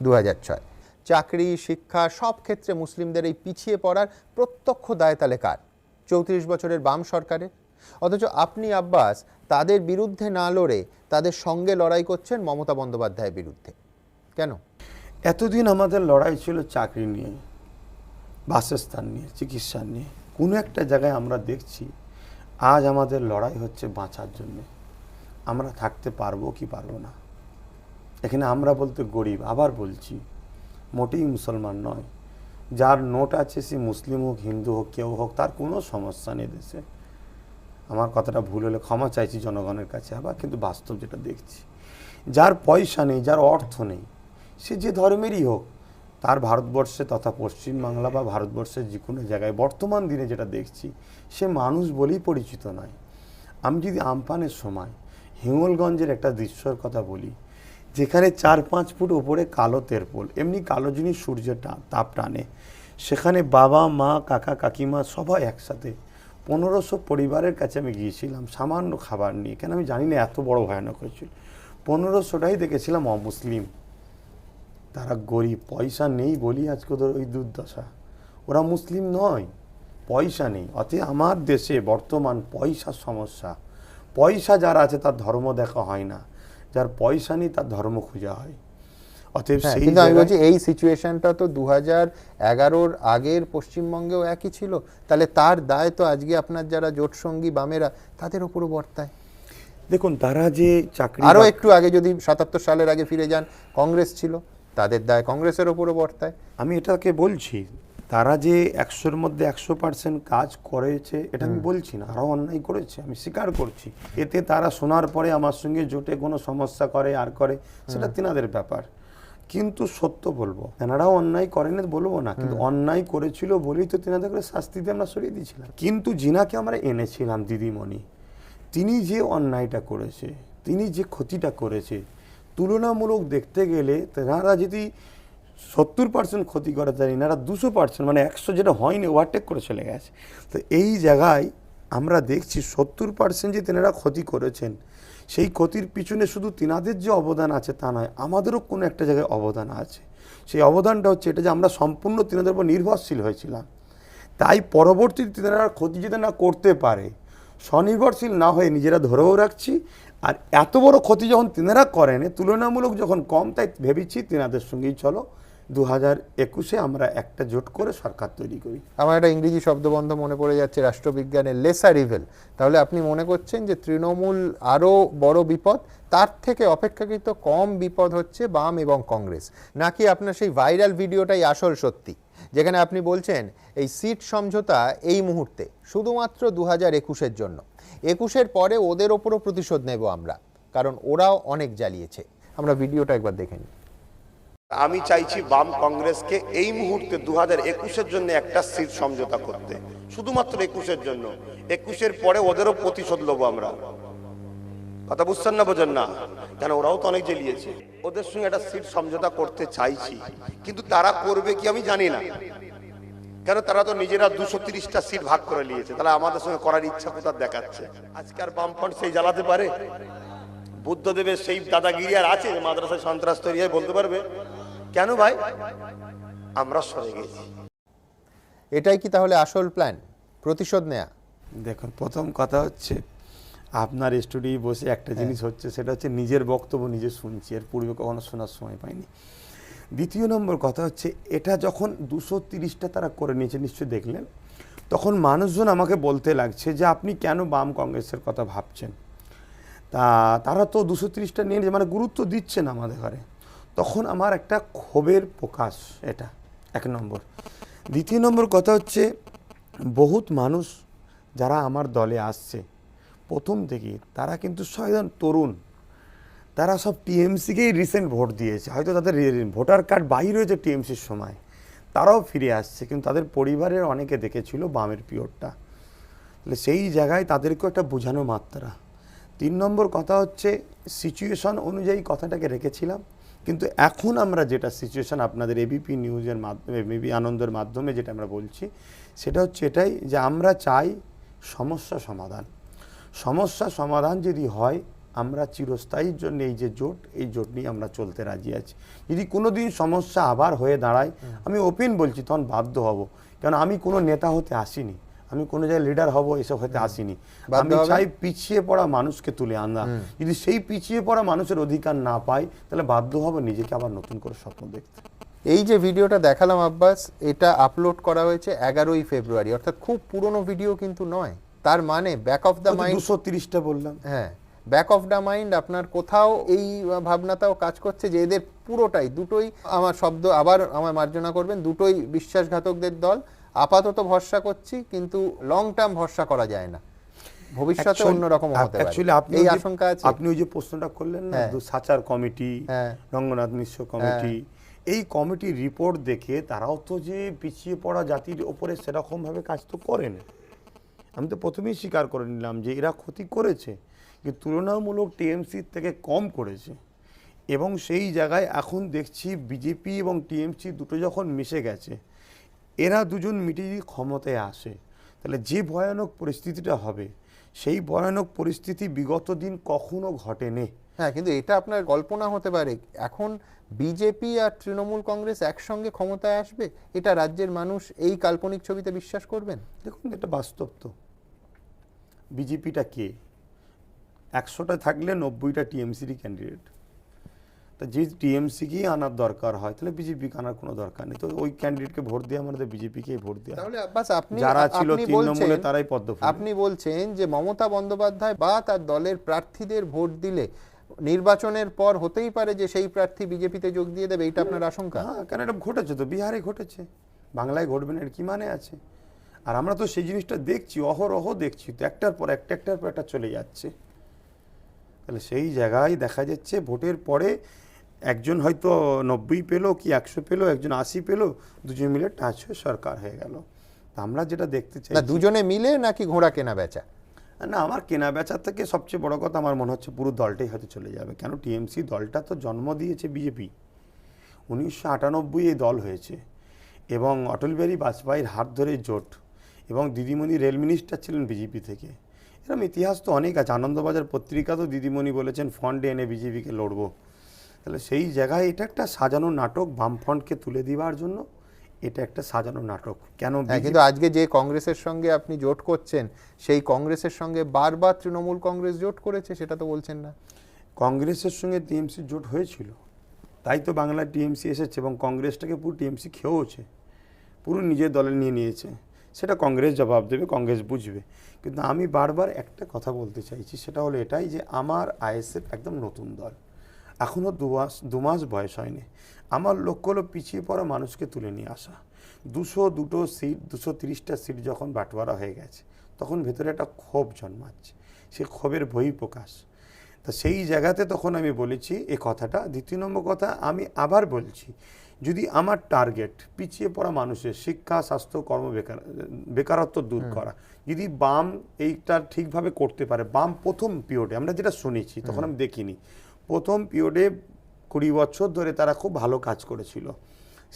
2006। চাকরি, শিক্ষা সব ক্ষেত্রে মুসলিমদের এই পিছিয়ে পড়ার প্রত্যক্ষ দায় তাহলে কার? 34 বছরের বাম সরকারের। অথচ আপনি আব্বাস তাদের বিরুদ্ধে না লড়ে তাদের সঙ্গে লড়াই করছেন মমতা বন্দ্যোপাধ্যায়ের বিরুদ্ধে, কেন? এতদিন আমাদের লড়াই ছিল চাকরি নিয়ে, বাসস্থান নিয়ে, চিকিৎসা নিয়ে। কোনো একটা জায়গায় আমরা দেখছি আজ আমাদের লড়াই হচ্ছে বাঁচার জন্য, আমরা থাকতে পারবো কি পারবো না। এখানে আমরা বলতে গরিব, আবার বলছি মোটেই মুসলমান নয়, যার নোট আছে সে মুসলিম হোক, হিন্দু হোক, কেউ হোক, তার কোনো সমস্যা নেই দেশে। আমার কথাটা ভুল হলে ক্ষমা চাইছি জনগণের কাছে আবার, কিন্তু বাস্তব যেটা দেখছি, যার পয়সা নেই, যার অর্থ নেই, সে যে ধর্মেরই হোক, তার ভারতবর্ষে তথা পশ্চিমবাংলা বা ভারতবর্ষের যে কোনো জায়গায় বর্তমান দিনে যেটা দেখছি, সে মানুষ বলেই পরিচিত নয়। আমি যদি আমফানের সময় হিঙ্গলগঞ্জের একটা দৃশ্যর কথা বলি, যেখানে 4-5 ফুট ওপরে কালো তেরপোল, এমনি কালো জিনিস সূর্যের তাপ টানে, সেখানে বাবা মা কাকা কাকিমা সবাই একসাথে, 1500 পরিবারের কাছে আমি গিয়েছিলাম সামান্য খাবার নিয়ে, কেন আমি জানি না এত বড় ভয়ানক হয়েছিল। 1500টাই দেখেছিলাম অমুসলিম, তারা গরিব, পয়সা নেই বলি আজকে ওদের ওই দুর্দশা। ওরা মুসলিম নয়, পয়সা নেই। অতএব আমার দেশে বর্তমান পয়সার সমস্যা। পয়সা যার আছে তার ধর্ম দেখা হয় না, যার পয়সা নেই তার ধর্ম খোঁজা হয়। অতএব কিন্তু আমি বলছি এই সিচুয়েশনটা তো 2011-র আগের পশ্চিমবঙ্গেও একই ছিল, তাহলে তার দায় তো আজকে আপনার যারা জোটসঙ্গী বামেরা তাদের উপরও বর্তায়। দেখুন, তারা যে চাকরি, আরও একটু আগে যদি 77 সালের আগে ফিরে যান, কংগ্রেস ছিল, তাদের দায় কংগ্রেসের ওপরও বর্তায়। আমি এটাকে বলছি, তারা যে 100-র মধ্যে 100% কাজ করেছে এটা আমি বলছি না, আরও অন্যায় করেছে, আমি স্বীকার করছি। এতে তারা শোনার পরে আমার সঙ্গে জোটে কোনো সমস্যা করে আর করে সেটা তিনাদের ব্যাপার, কিন্তু সত্য বলবো তেনারাও অন্যায় করেনি বলবো না, কিন্তু অন্যায় করেছিল বলেই তো তেনাদেরকে শাস্তি দিয়ে আমরা সরিয়ে দিয়েছিলাম। কিন্তু যিনাকে আমরা এনেছিলাম দিদিমণি, তিনি যে অন্যায়টা করেছে, তিনি যে ক্ষতিটা করেছে, তুলনামূলক দেখতে গেলে তেনারা যদি 70% ক্ষতি করে দেন, এনারা 200% মানে 100 যেটা হয়নি ওভারটেক করে চলে গেছে। তো এই জায়গায় আমরা দেখছি 70% যে তেনারা ক্ষতি করেছেন, সেই ক্ষতির পিছনে শুধু তিনাদের যে অবদান আছে তা নয়, আমাদেরও কোনো একটা জায়গায় অবদান আছে। সেই অবদানটা হচ্ছে এটা যে আমরা সম্পূর্ণ তিনাদের উপর নির্ভরশীল হয়েছিলাম, তাই পরবর্তীতে তিনারা ক্ষতি যদি না করতে পারে, স্বনির্ভরশীল না হয়ে নিজেরা ধরেও রাখছি। আর এত বড় ক্ষতি যখন তিনারা করেন, তুলনামূলক যখন কম, তাই ভেবেছি তিনাদের সঙ্গেই চলো 2021-এ আমরা একটা জোট করে সরকার তৈরি করি। আমার একটা ইংরেজি শব্দবন্ধ মনে পড়ে যাচ্ছে, রাষ্ট্রবিজ্ঞানের লেসার ইভেল। তাহলে আপনি মনে করছেন যে তৃণমূল আরও বড় বিপদ, তার থেকে অপেক্ষাকৃত কম বিপদ হচ্ছে বাম এবং কংগ্রেস, নাকি আপনার সেই ভাইরাল ভিডিওটাই আসল সত্যি, যেখানে আপনি বলছেন এই সিট সমঝোতা এই মুহূর্তে শুধুমাত্র 2021-এর জন্য, 21-এর পরে ওদের ওপরও প্রতিশোধ নেব আমরা, কারণ ওরাও অনেক জ্বালিয়েছে? আমরা ভিডিওটা একবার দেখে নিই। আমি চাইছি বাম কংগ্রেসকে এই মুহূর্তে 2021-এর জন্য একটা সিট সমঝোতা করতে, শুধুমাত্র 21-এর জন্য। 21-এর পরে ওদেরও প্রতিশোধ নেবো আমরা। কথা বুঝছেন না, বোঝেন না? কেন ওরাও তো অনেক জ্বালিয়েছে। ওদের সঙ্গে একটা সিট সমঝোতা করতে চাইছি, কিন্তু তারা করবে কি আমি জানি না, কেন তারা তো নিজেরা 230টা সিট ভাগ করে নিয়েছে, তাহলে আমাদের সঙ্গে করার ইচ্ছা কোথাও দেখাচ্ছে। আজকে আর বামফ্রন্ট সেই জ্বালাতে পারে? বুদ্ধদেবের সেই দাদাগিরি আর আছে? মাদ্রাসায় সন্ত্রাস তৈরি হয় বলতে পারবে? কেন ভাই? আমরা সরে গেছি। এটাই কি তাহলে আসল প্ল্যান, প্রতিশোধ নেয়া? দেখুন, প্রথম কথা হচ্ছে আপনার স্টুডিও বসে একটা জিনিস হচ্ছে, সেটা হচ্ছে নিজের বক্তব্য নিজে শুনছি, এর পূর্বে কখনো শোনার সময় পাইনি। দ্বিতীয় নম্বর কথা হচ্ছে, এটা যখন 230টা তারা করে নিয়েছে নিশ্চয়ই দেখলেন, তখন মানুষজন আমাকে বলতে লাগছে যে আপনি কেন বাম কংগ্রেসের কথা ভাবছেন, তারা তো 230টা নিয়ে মানে গুরুত্ব দিচ্ছে না আমাদের ঘরে। তখন আমার একটা ক্ষোভের প্রকাশ, এটা এক নম্বর। দ্বিতীয় নম্বর কথা হচ্ছে, বহুত মানুষ যারা আমার দলে আসছে প্রথম থেকে, তারা কিন্তু সবাই তরুণ, তারা সব টিএমসিকেই রিসেন্ট ভোট দিয়েছে, হয়তো তাদের ভোটার কার্ড বাইরে হয়েছে টিএমসির সময়, তারাও ফিরে আসছে, কিন্তু তাদের পরিবারের অনেকে দেখেছিল বামের পিওরটা, তাহলে সেই জায়গায় তাদেরকেও একটা বোঝানো মাত্রা। 3 নম্বর কথা হচ্ছে, সিচুয়েশন অনুযায়ী কথাটাকে রেখেছিলাম, কিন্তু এখন আমরা যেটা সিচুয়েশন আপনাদের এবিপি নিউজের মাধ্যমে, এবিপি আনন্দের মাধ্যমে যেটা আমরা বলছি, সেটা হচ্ছে এটাই যে আমরা চাই সমস্যা সমাধান। সমস্যা সমাধান যদি হয়, আমরা চিরস্থায়ীর জন্য এই যে জোট, এই জোট নিয়ে আমরা চলতে রাজি আছি। যদি কোনো দিন সমস্যা আবার হয়ে দাঁড়ায়, আমি ওপেন বলছি, তখন বাধ্য হব, কারণ আমি কোনো নেতা হতে আসিনি, আমি কোনো জায়গায় লিডার হব এসব হতে আসিনি। আমি চাই পিছিয়ে পড়া মানুষকে তুলে আনা। যদি সেই পিছিয়ে পড়া মানুষের অধিকার না পাই, তাহলে বাধ্য হব নিজেকে আবার নতুন করে স্বপ্ন দেখতে। এই যে ভিডিওটা দেখালাম আব্বাস, এটা আপলোড করা হয়েছে 11ই ফেব্রুয়ারি, অর্থাৎ খুব পুরনো ভিডিও কিন্তু নয়। তার মানে ব্যাক অফ দ্য মাইন্ড 230টা বললাম। হ্যাঁ, ব্যাক অফ দ্য মাইন্ড আপনার কোথাও এই ভাবনাটাও কাজ করছে যে এদের পুরোটাই, দুটোই, আমার শব্দ আবার আমায় মার্জনা করবেন, দুটোই বিশ্বাসঘাতকদের দল। আপাতত ভরসা করছি, কিন্তু লং টার্ম ভরসা করা যায় না, ভবিষ্যতে অন্যরকম হতে পারে, এই আশঙ্কা আছে। আপনি ওই যে প্রশ্নটা করলেন না, সাচার কমিটি, রঙ্গনাথ মিশ্র কমিটি, এই কমিটির রিপোর্ট দেখে তারাও তো যে পিছিয়ে পড়া জাতির ওপরে সেরকমভাবে কাজ তো করেন। আমি তো প্রথমেই স্বীকার করে নিলাম যে এরা ক্ষতি করেছে, কিন্তু তুলনামূলক টিএমসির থেকে কম করেছে। এবং সেই জায়গায় এখন দেখছি বিজেপি এবং টিএমসি দুটো যখন মিশে গেছে, এরা দুজন মিটে যদি ক্ষমতায় আসে, তাহলে যে ভয়ানক পরিস্থিতিটা হবে, সেই ভয়ানক পরিস্থিতি বিগত দিন কখনো ঘটেনি। হ্যাঁ, কিন্তু এটা আপনার কল্পনা হতে পারে, এখন বিজেপি আর তৃণমূল কংগ্রেস একসঙ্গে ক্ষমতায় আসবে, এটা রাজ্যের মানুষ এই কাল্পনিক ছবিতে বিশ্বাস করবেন? দেখুন, এটা বাস্তব তো। বিজেপিটা কে? 100টা থাকলে 90টা টিএমসিরই ক্যান্ডিডেট। তা যে টিএমসিকেই আনার দরকার হয়, তাহলে বিজেপিকে আনার কোনো দরকার নেই। তো ওই ক্যান্ডিডেটকে ভোট দিয়ে আমাদের বিজেপিকেই ভোট দেওয়া। তাহলে আব্বাস, আপনি যারা ছিল তৃণমূলে তারাই পদ্ম ফুল। আপনি বলছেন যে মমতা বন্দ্যোপাধ্যায় বা তার দলের প্রার্থীদের ভোট দিলে নির্বাচনের পর হতেই পারে যে সেই প্রার্থী বিজেপিতে যোগ দিয়ে দেবে, এটা আপনার আশঙ্কা? হ্যাঁ, কারণ এটা ঘটেছে তো, বিহারে ঘটেছে, বাংলায় ঘটবে না, এর কি মানে আছে? আর আমরা তো সেই জিনিসটা দেখছি, অহরহ দেখছি, তো একটার পর একটা চলে যাচ্ছে। তাহলে সেই জায়গায় দেখা যাচ্ছে ভোটের পরে একজন হয়তো 90 পেলো কি 100 পেলো, একজন 80 পেলো, দুজন মিলে টাচ হয়ে সরকার হয়ে গেল। তা আমরা যেটা দেখতে চাই, না দুজনে মিলে নাকি ঘোড়া কেনা বেচা? না, আমার কেনা বেচার থেকে সবচেয়ে বড় কথা আমার মনে হচ্ছে পুরো দলটাই হয়তো চলে যাবে। কেন, টিএমসি দলটা তো জন্ম দিয়েছে বিজেপি, 1998 এই দল হয়েছে, এবং অটল বিহারী বাজপেয়ীর হাত ধরে জোট, এবং দিদিমণি রেল মিনিস্টার ছিলেন বিজেপি থেকে। এরকম ইতিহাস তো অনেক আছে। আনন্দবাজার পত্রিকা তো দিদিমণি বলেছেন ফন্ডে এনে বিজেপিকে লড়বো। তাহলে সেই জায়গায় এটা একটা সাজানো নাটক, বামফ্রন্টকে তুলে দেওয়ার জন্য এটা একটা সাজানো নাটক। কেন, কিন্তু আজকে যে কংগ্রেসের সঙ্গে আপনি জোট করছেন, সেই কংগ্রেসের সঙ্গে বারবার তৃণমূল কংগ্রেস জোট করেছে, সেটা তো বলছেন না। কংগ্রেসের সঙ্গে টিএমসি জোট হয়েছিল, তাই তো বাংলায় টিএমসি এসেছে, এবং কংগ্রেসটাকে পুরো টিএমসি খেয়েওছে, পুরো নিজের দলে নিয়ে নিয়েছে। সেটা কংগ্রেস জবাব দেবে, কংগ্রেস বুঝবে। কিন্তু আমি বারবার একটা কথা বলতে চাইছি, সেটা হলো এটাই যে আমার আইএসএফ একদম নতুন দল, এখনও দু মাস বয়স হয়নি। আমার লক্ষ্য হলো পিছিয়ে পড়া মানুষকে তুলে নিয়ে আসা। 202 সিট, 230টা সিট যখন বাটোয়ারা হয়ে গেছে, তখন ভেতরে একটা ক্ষোভ জন্মাচ্ছে, সে ক্ষোভের বহিঃপ্রকাশ। তা সেই জায়গাতে তখন আমি বলেছি এই কথাটা। দ্বিতীয় নম্বর কথা আমি আবার বলছি, যদি আমার টার্গেট পিছিয়ে পড়া মানুষের শিক্ষা, স্বাস্থ্য, বেকারত্ব দূর করা, যদি বাম এইটা ঠিকভাবে করতে পারে, বাম প্রথম পিরিয়ডে আমরা যেটা শুনেছি, তখন আমি দেখিনি, প্রথম পিরিয়ডে 20 বছর ধরে তারা খুব ভালো কাজ করেছিল,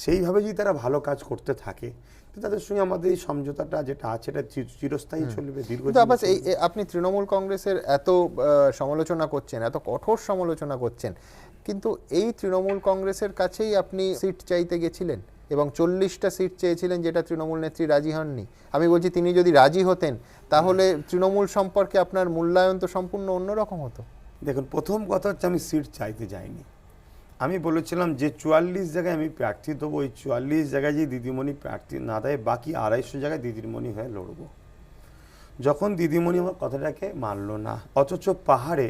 সেইভাবে যদি তারা ভালো কাজ করতে থাকে, তো তাদের সঙ্গে আমাদের এই সমঝোতাটা যেটা আছে এটা চিরস্থায়ী চলবে, দীর্ঘদিন। কিন্তু আবার আপনি তৃণমূল কংগ্রেসের এত সমালোচনা করছেন, এত কঠোর সমালোচনা করছেন, কিন্তু এই তৃণমূল কংগ্রেসের কাছেই আপনি সিট চাইতে গেছিলেন এবং 40টা সিট চেয়েছিলেন, যেটা তৃণমূল নেত্রী রাজি হননি। আমি বলছি তিনি যদি রাজি হতেন তাহলে তৃণমূল সম্পর্কে আপনার মূল্যায়ন তো সম্পূর্ণ অন্যরকম হতো। দেখুন, প্রথম কথা হচ্ছে আমি সিট চাইতে যাইনি। আমি বলেছিলাম যে 44 জায়গায় আমি প্রার্থী দেবো, ওই 44 জায়গায় যে দিদিমণি প্রার্থী না দেয়, বাকি 250 জায়গায় দিদিমণি হয়ে লড়বো। যখন দিদিমণি আমার কথাটাকে মানলো না, অথচ পাহাড়ে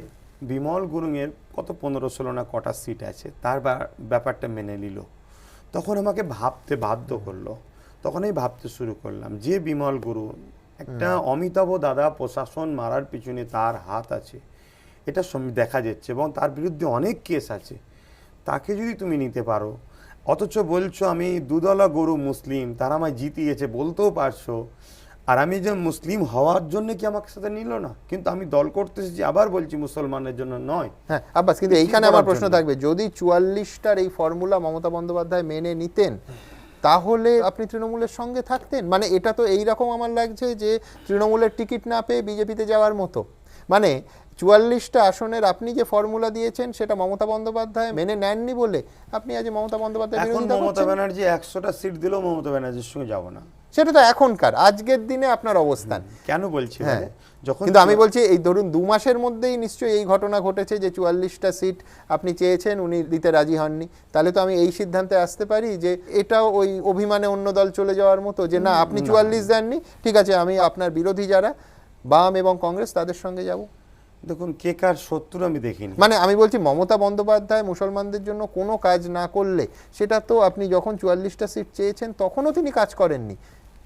বিমল গুরুংয়ের কত 15-16 না কটা সিট আছে, তার ব্যাপারটা মেনে নিল, তখন আমাকে ভাবতে বাধ্য করলো। তখন আমি ভাবতে শুরু করলাম যে বিমল গুরু একটা অমিতাভ দাদা, প্রশাসন মারার পিছনে তার হাত আছে, এটা দেখা যাচ্ছে, এবং তার বিরুদ্ধে অনেক কেস আছে, তাকে যদি তুমি নিতে পারো, অথচ বলছো আমি দুদলা গরু মুসলিম, তারা আমায় জিতিয়েছে, বলতেও পারছো, আর আমি যে মুসলিম হওয়ার জন্য কি আমাকে সাথে নিল না? কিন্তু আমি দল করতে এসেছি, আবার বলছি মুসলমানের জন্য নয়। হ্যাঁ আব্বাস, কিন্তু এইখানে আমার প্রশ্ন থাকবে, যদি 44টার এই ফর্মুলা মমতা বন্দ্যোপাধ্যায় মেনে নিতেন, তাহলে আপনি তৃণমূলের সঙ্গে থাকতেন? মানে এটা তো এইরকম আমার লাগছে যে তৃণমূলের টিকিট না পেয়ে বিজেপিতে যাওয়ার মতো। মানে 44টা আসনের আপনি যে ফর্মুলা দিয়েছেন সেটা মমতা বন্দ্যোপাধ্যায় মেনে নেননি বলে আপনি আজ মমতা বন্দ্যোপাধ্যায় এখন মমতা ব্যানার্জি 100টা সিট দিলেও মমতা ব্যানার্জির সঙ্গে যাব না। সেটা তো এখনকার, আজকের দিনে আপনার অবস্থান। কেন বলছি, হ্যাঁ, যখন কিন্তু আমি বলছি এই ধরুন 2 মাসের মধ্যেই নিশ্চয়ই এই ঘটনা ঘটেছে যে 44টা সিট আপনি চেয়েছেন, উনি দিতে রাজি হননি, তাহলে তো আমি এই সিদ্ধান্তে আসতে পারি যে এটাও ওই অভিমানে অন্য দল চলে যাওয়ার মতো, যে না আপনি 44 দেননি, ঠিক আছে আমি আপনার বিরোধী যারা বাম এবং কংগ্রেস তাদের সঙ্গে যাব। দেখুন, কে কার শত্রু আমি দেখিনি। মানে আমি বলছি মমতা বন্দ্যোপাধ্যায় মুসলমানদের জন্য কোনো কাজ না করলে, সেটা তো আপনি যখন 44টা সিট চেয়েছেন তখনও তিনি কাজ করেননি।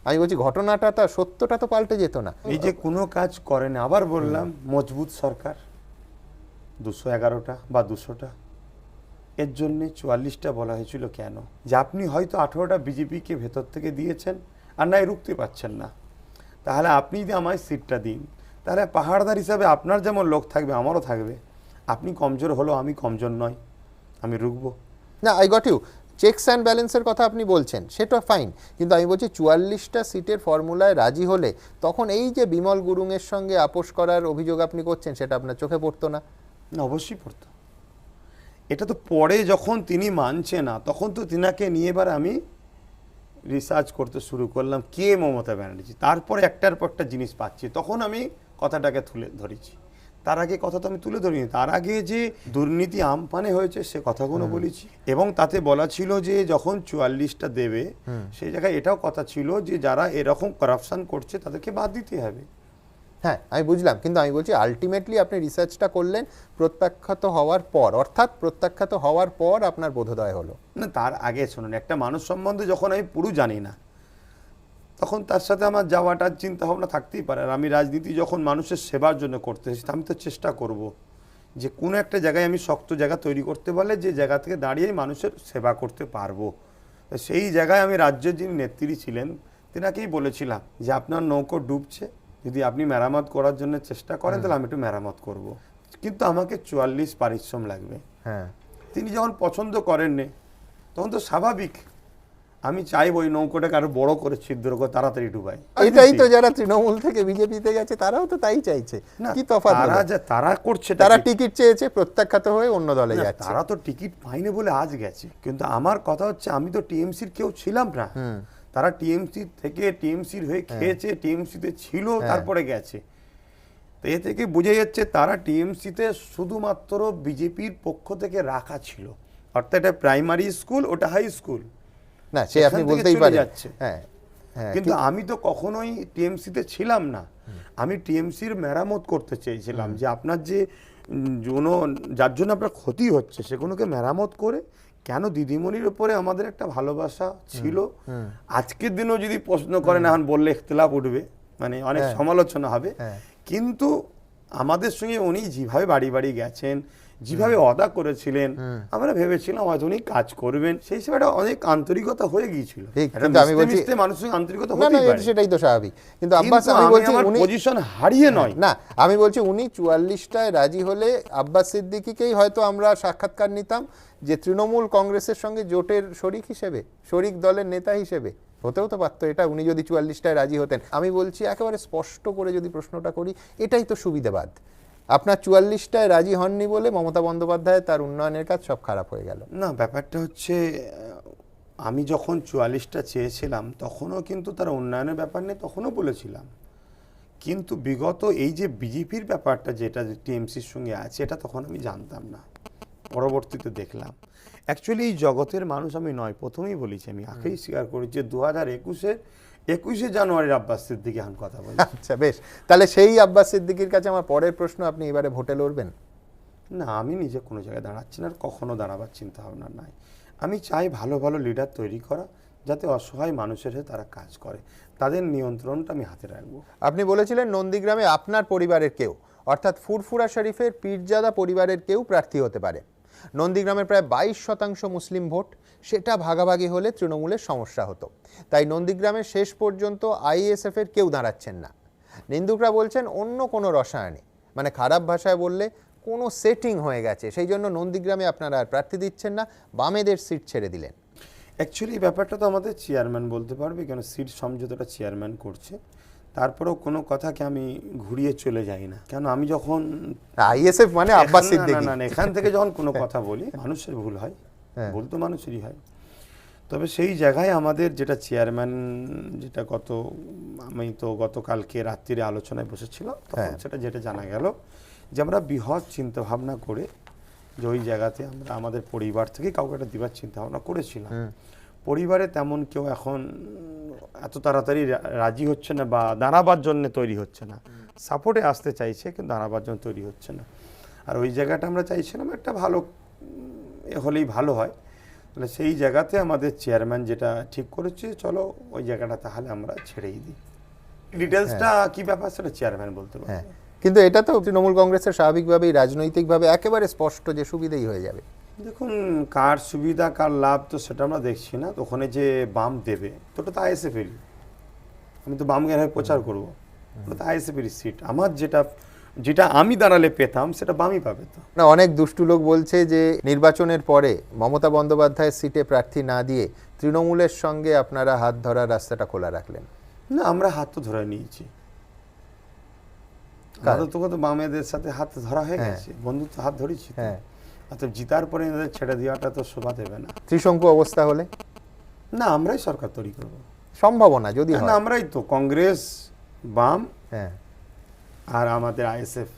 আমি বলছি ঘটনাটা, তার সত্যটা তো পাল্টে যেত না। এই যে কোনো কাজ করেন, আবার বললাম মজবুত সরকার 211টা বা 200টা, এর জন্যে 44টা বলা হয়েছিল। কেন? যে আপনি হয়তো 18টা বিজেপিকে ভেতর থেকে দিয়েছেন, আর নাই রুখতে পারছেন না, তাহলে আপনি যদি আমায় সিটটা দিন, তাহলে পাহাড়দার হিসাবে আপনার যেমন লোক থাকবে আমারও থাকবে। আপনি কমজোর হলো, আমি কমজোর নয়, আমি রুখবো না। I got you, checks and ব্যালেন্সের কথা আপনি বলছেন, সেটা ফাইন, কিন্তু আমি বলছি 44টা সিটের ফর্মুলায় রাজি হলে তখন এই যে বিমল গুরুংয়ের সঙ্গে আপোষ করার অভিযোগ আপনি করছেন, সেটা আপনার চোখে পড়তো না? না, অবশ্যই পড়তো। এটা তো পরে যখন তিনি মানছে না, তখন তো তিনাকে নিয়ে এবার আমি রিসার্চ করতে শুরু করলাম কে মমতা ব্যানার্জি। তারপরে একটার পর একটা জিনিস পাচ্ছি, তখন আমি কথাটাকে তুলে ধরেছি। তার আগে কথা তো আমি তুলে ধরিনি। তার আগে যে দুর্নীতি আমপানে হয়েছে সে কথাগুলো বলেছি, এবং তাতে বলা ছিল যে যখন 44টা দেবে, সেই জায়গায় এটাও কথা ছিল যে যারা এরকম করাপশন করছে তাদেরকে বাদ দিতে হবে। হ্যাঁ আমি বুঝলাম, কিন্তু আমি বলছি আলটিমেটলি আপনি রিসার্চটা করলেন প্রত্যাখ্যাত হওয়ার পর, অর্থাৎ প্রত্যাখ্যাত হওয়ার পর আপনার বোধোদয় হলো না, তার আগে শুনুন, একটা মানুষ সম্বন্ধে যখন আমি পুরো জানি না, তখন তার সাথে আমার যাওয়াটার চিন্তা ভাবনা থাকতেই পারে। আর আমি রাজনীতি যখন মানুষের সেবার জন্য করতে এসেছি, আমি তো চেষ্টা করব যে কোনো একটা জায়গায় আমি শক্ত জায়গা তৈরি করতে পারলে যে জায়গা থেকে দাঁড়িয়েই মানুষের সেবা করতে পারবো। তো সেই জায়গায় আমি রাজ্যের যিনি নেত্রী ছিলেন তেনাকেই বলেছিলাম যে আপনার নৌকো ডুবছে, যদি আপনি মেরামত করার জন্য চেষ্টা করেন তাহলে আমি একটু মেরামত করব, কিন্তু আমাকে 44 পারিশ্রম লাগবে। হ্যাঁ, তিনি যখন পছন্দ করেননি তখন তো স্বাভাবিক আমি চাইব ওই নৌকোটাকে আরো বড় করে ছিদ্র করে তাড়াতাড়ি ডুবাই। এটাই তো যারা তৃণমূল থেকে বিজেপিতে গেছে তারাও তো তাই চাইছে। না, কি তফাৎ হলো? তারা করছে, তারা টিকিট চেয়েছে, প্রত্যাখ্যাত হয়ে অন্য দলে না, যাচ্ছে। তারা তো টিকিট পায়নি বলে আজ গেছে, কিন্তু আমার কথা হচ্ছে আমি তো টিএমসির কেউ ছিলাম না। তারা টিএমসি থেকে টিএমসির হয়ে খেয়েছে, টিএমসিতে ছিল, তারপরে গেছে। তো এ থেকে বোঝা যাচ্ছে তারা টিএমসিতে শুধুমাত্র বিজেপির পক্ষ থেকে রাখা ছিল, অর্থাৎ এটা প্রাইমারি স্কুল, ওটা হাই স্কুল, না সে আপনি এখান থেকে বলতেই চলে পারেন। যাচ্ছে। হ্যাঁ, হ্যাঁ, কিন্তু আমি তো কখনোই টিএমসিতে ছিলাম না, আমি টিএমসির মেরামত করতে চেয়েছিলাম যে আপনার যে যার জন্য আপনার ক্ষতি হচ্ছে সেগুলোকে মেরামত করে, কেন দিদিমণির উপরে আমাদের একটা ভালোবাসা ছিল। আজকের দিনেও যদি প্রশ্ন করেন এখন বললে ইখতিলাফ উঠবে, মানে অনেক সমালোচনা হবে, কিন্তু আমাদের সঙ্গে উনি যেভাবে বাড়ি বাড়ি গেছেন, যেভাবে অদা করেছিলেন, আমরা ভেবেছিলাম হয়তো উনি কাজ করবেন, সেই হিসেবে একটা অনেক আন্তরিকতা হয়ে গিয়েছিল। ঠিক, একটা কিন্তু আমি বলছি মিশতে মানুষের সঙ্গে আন্তরিকতা না, হতেই না, পারে, সেটাই তো স্বাভাবিক। কিন্তু আব্বাস, কিন্তু আমি আমি বলছি আমার উনি পজিশন হারিয়ে নয়। না, আমি বলছি উনি 44টায় রাজি হলে আব্বাস সিদ্দিকীকেই হয়তো আমরা সাক্ষাৎকার নিতাম যে তৃণমূল কংগ্রেসের সঙ্গে জোটের শরিক হিসেবে, শরিক দলের নেতা হিসেবে, হতেও তো পারতো এটা, উনি যদি 44টায় রাজি হতেন। আমি বলছি একেবারে স্পষ্ট করে যদি প্রশ্নটা করি, এটাই তো সুবিধাবাদ। আপনার 44টায় রাজি হননি বলে মমতা বন্দ্যোপাধ্যায় তার উন্নয়নের কাজ সব খারাপ হয়ে গেল। না, ব্যাপারটা হচ্ছে আমি যখন 44টা চেয়েছিলাম তখনও কিন্তু তার উন্নয়নের ব্যাপার নিয়ে তখনও বলেছিলাম, কিন্তু বিগত এই যে বিজেপির ব্যাপারটা যেটা টিএমসির সঙ্গে আছে এটা তখন আমি জানতাম না, পরবর্তীতে দেখলাম। অ্যাকচুয়ালি এই জগতের মানুষ আমি নয়, প্রথমেই বলেছি, আমি আগেই স্বীকার করি যে 2021-এ জানুয়ারির আব্বাস সিদ্দিকী এখন কথা বলছি। আচ্ছা বেশ, তাহলে সেই আব্বাস সিদ্দিকীর কাছে আমার পরের প্রশ্ন, আপনি এবারে ভোটে লড়বেন? না, আমি নিজে কোনো জায়গায় দাঁড়াচ্ছি না, আর কখনো দাঁড়াবার চিন্তা ভাবনা নাই। আমি চাই ভালো ভালো লিডার তৈরি করা, যাতে অসহায় মানুষের হয়ে তারা কাজ করে, তাদের নিয়ন্ত্রণটা আমি হাতে রাখবো। আপনি বলেছিলেন নন্দীগ্রামে আপনার পরিবারের কেউ, অর্থাৎ ফুরফুরা শরীফের পীরজাদা পরিবারের কেউ প্রার্থী হতে পারে। নন্দীগ্রামের প্রায় 22% মুসলিম ভোট, সেটা ভাগাভাগি হলে তৃণমূলের সমস্যা হতো। তাই নন্দীগ্রামে শেষ পর্যন্ত আইএসএফ এর কেউ দাঁড়াচ্ছেন না। নিন্দুকরা বলছেন অন্য কোনো রসায়নে, মানে খারাপ ভাষায় বললে কোনো সেটিং হয়ে গেছে, সেই জন্য নন্দীগ্রামে আপনারা আর প্রার্থী দিচ্ছেন না, বামেদের সিট ছেড়ে দিলেন। অ্যাকচুয়ালি ব্যাপারটা তো আমাদের চেয়ারম্যান বলতে পারবে, কেন সিট সমঝোতাটা চেয়ারম্যান করছে। তারপরেও কোনো কথাকে আমি ঘুরিয়ে চলে যাই না, কেন আমি যখন আইএসএফ মানে আব্বাস সিদ্দিকী, না, এখান থেকে যখন কোনো কথা বলি, মানুষের ভুল হয়, ভুল তো মানুষেরই হয়। তবে সেই জায়গায় আমাদের যেটা চেয়ারম্যান, যেটা আমি তো গতকালকে রাত্রিরে আলোচনায় বসেছিলাম, তখন যেটা জানা গেল যে আমরা বৃহৎ চিন্তাভাবনা করে যে ওই জায়গাতে আমরা আমাদের পরিবার থেকে কাউকে একটা দিবার চিন্তাভাবনা করেছিলাম। পরিবারে তেমন কেউ এখন এত তাড়াতাড়ি রাজি হচ্ছে না বা দাঁড়াবার জন্য তৈরি হচ্ছে না, সাপোর্টে আসতে চাইছে কিন্তু দাঁড়াবার জন্য তৈরি হচ্ছে না। আর ওই জায়গাটা আমরা চাইছিলাম একটা ভালো হলেই ভালো হয়, তাহলে সেই জায়গাতে আমাদের চেয়ারম্যান যেটা ঠিক করেছে, চলো ওই জায়গাটা তাহলে আমরা ছেড়েই দিই। ডিটেলসটা কি ব্যাপার সেটা চেয়ারম্যান বলতে পারে। কিন্তু এটা তো তৃণমূল কংগ্রেসের স্বাভাবিকভাবেই রাজনৈতিকভাবে একেবারে স্পষ্ট যে সুবিধাই হয়ে যাবে। দেখুন, কার সুবিধা কার লাভ তো সেটা আমরা দেখছি না, ওখানে যে বাম দেবে তো ওটা তো আইএসএফেরই, আমি তো বাম হয়ে প্রচার করবো, ওটা তো আইএসএফেরই সিট। আমার যেটা আমি দাঁড়ালে পেতাম সেটা বামই পাবে। তো না, অনেক দুষ্টু লোক বলছে যে নির্বাচনের পরে মমতা বন্দ্যোপাধ্যায়ের সিটে প্রার্থী না দিয়ে তৃণমূলের সঙ্গে আপনারা হাত ধরার রাস্তাটা খোলা রাখলেন। না, আমরা হাত তো ধরে নিয়েছি, তো বামেদের সাথে হাত ধরা হয়ে গেছে, বন্ধুত্ব হাত ধরেছি। অর্থাৎ জিতার পরে এদের ছেড়ে দেওয়াটা তো শোভা দেবে না। ত্রিশঙ্কু অবস্থা হলে না, আমরাই সরকার তৈরি করবো, সম্ভাবনা যদি হয়। না, আমরাই তো কংগ্রেস, বাম আর আমাদের আইএসএফ।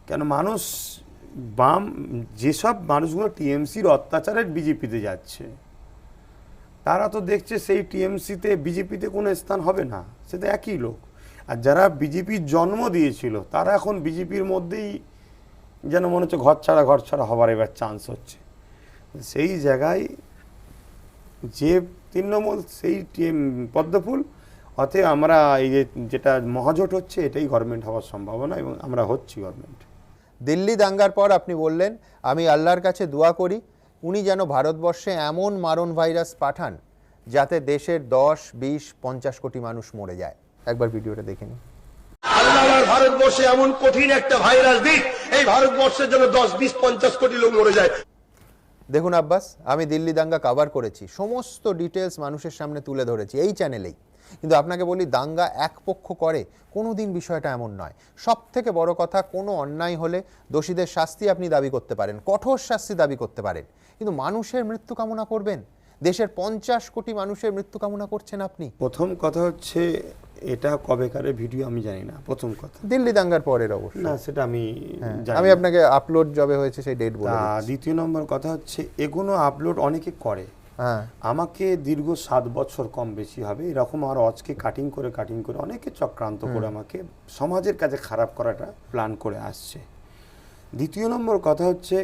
কেন মানুষ বাম, যেসব মানুষগুলো টিএমসির অত্যাচারের বিজেপিতে যাচ্ছে, তারা তো দেখছে সেই টিএমসিতে বিজেপিতে কোনো স্থান হবে না, সেটা একই লোক। আর যারা বিজেপির জন্ম দিয়েছিল তারা এখন বিজেপির মধ্যেই যেন মনে হচ্ছে ঘর ছাড়া হবার এবার চান্স হচ্ছে। সেই জায়গায় যে তৃণমূল, সেই পদ্মফুল অতএব আমরা এই যে যেটা মহাজোট হচ্ছে এটাই গভর্নমেন্ট হওয়ার সম্ভাবনা এবং আমরা হচ্ছি গভর্নমেন্ট। দিল্লি দাঙ্গার পর আপনি বললেন, আমি আল্লাহর কাছে দোয়া করি উনি যেন ভারতবর্ষে এমন মারণ ভাইরাস পাঠান যাতে দেশের 10, 20, 50 কোটি মানুষ মরে যায়। একবার ভিডিওটা দেখে নিন। আল্লাহ আমার ভারতবর্ষে এমন কঠিন একটা ভাইরাস দিক, এই ভারতবর্ষের জন্য 10, 20, 50 কোটি লোক মরে যায়। দেখুন আব্বাস, আমি দিল্লি দাঙ্গা কভার করেছি, সমস্ত ডিটেলস মানুষের সামনে তুলে ধরেছি এই চ্যানেলেই। কিন্তু আপনাকে বলি, দাঙ্গা এক পক্ষ করে কোনোদিন বিষয়টা এমন নয়। সব থেকে বড় কথা, কোনো অন্যায় হলে দোষীদের শাস্তি আপনি দাবি করতে পারেন, কঠোর শাস্তি দাবি করতে পারেন, কিন্তু মানুষের মৃত্যু কামনা করবেন? দেশের 50 কোটি মানুষের মৃত্যু কামনা করছেন আপনি। প্রথম কথা হচ্ছে এটা কবেকারের ভিডিও আমি জানি না, প্রথম কথা। দিল্লি দাঙ্গার পরের অবশ্য না, সেটা আমি জানি আমি না। আপনাকে আপলোড যবে হয়েছে সেই ডেট বলে দিচ্ছি। দ্বিতীয় নম্বর কথা হচ্ছে এগুলো আপলোড অনেকে করে। হ্যাঁ, আমাকে দীর্ঘ 7 বছর কম বেশি হবে এরকম আর অজকে কাটিং করে অনেকে চক্রান্ত করে আমাকে সমাজের কাছে খারাপ করাটা প্ল্যান করে আসছে। দ্বিতীয় নম্বর কথা হচ্ছে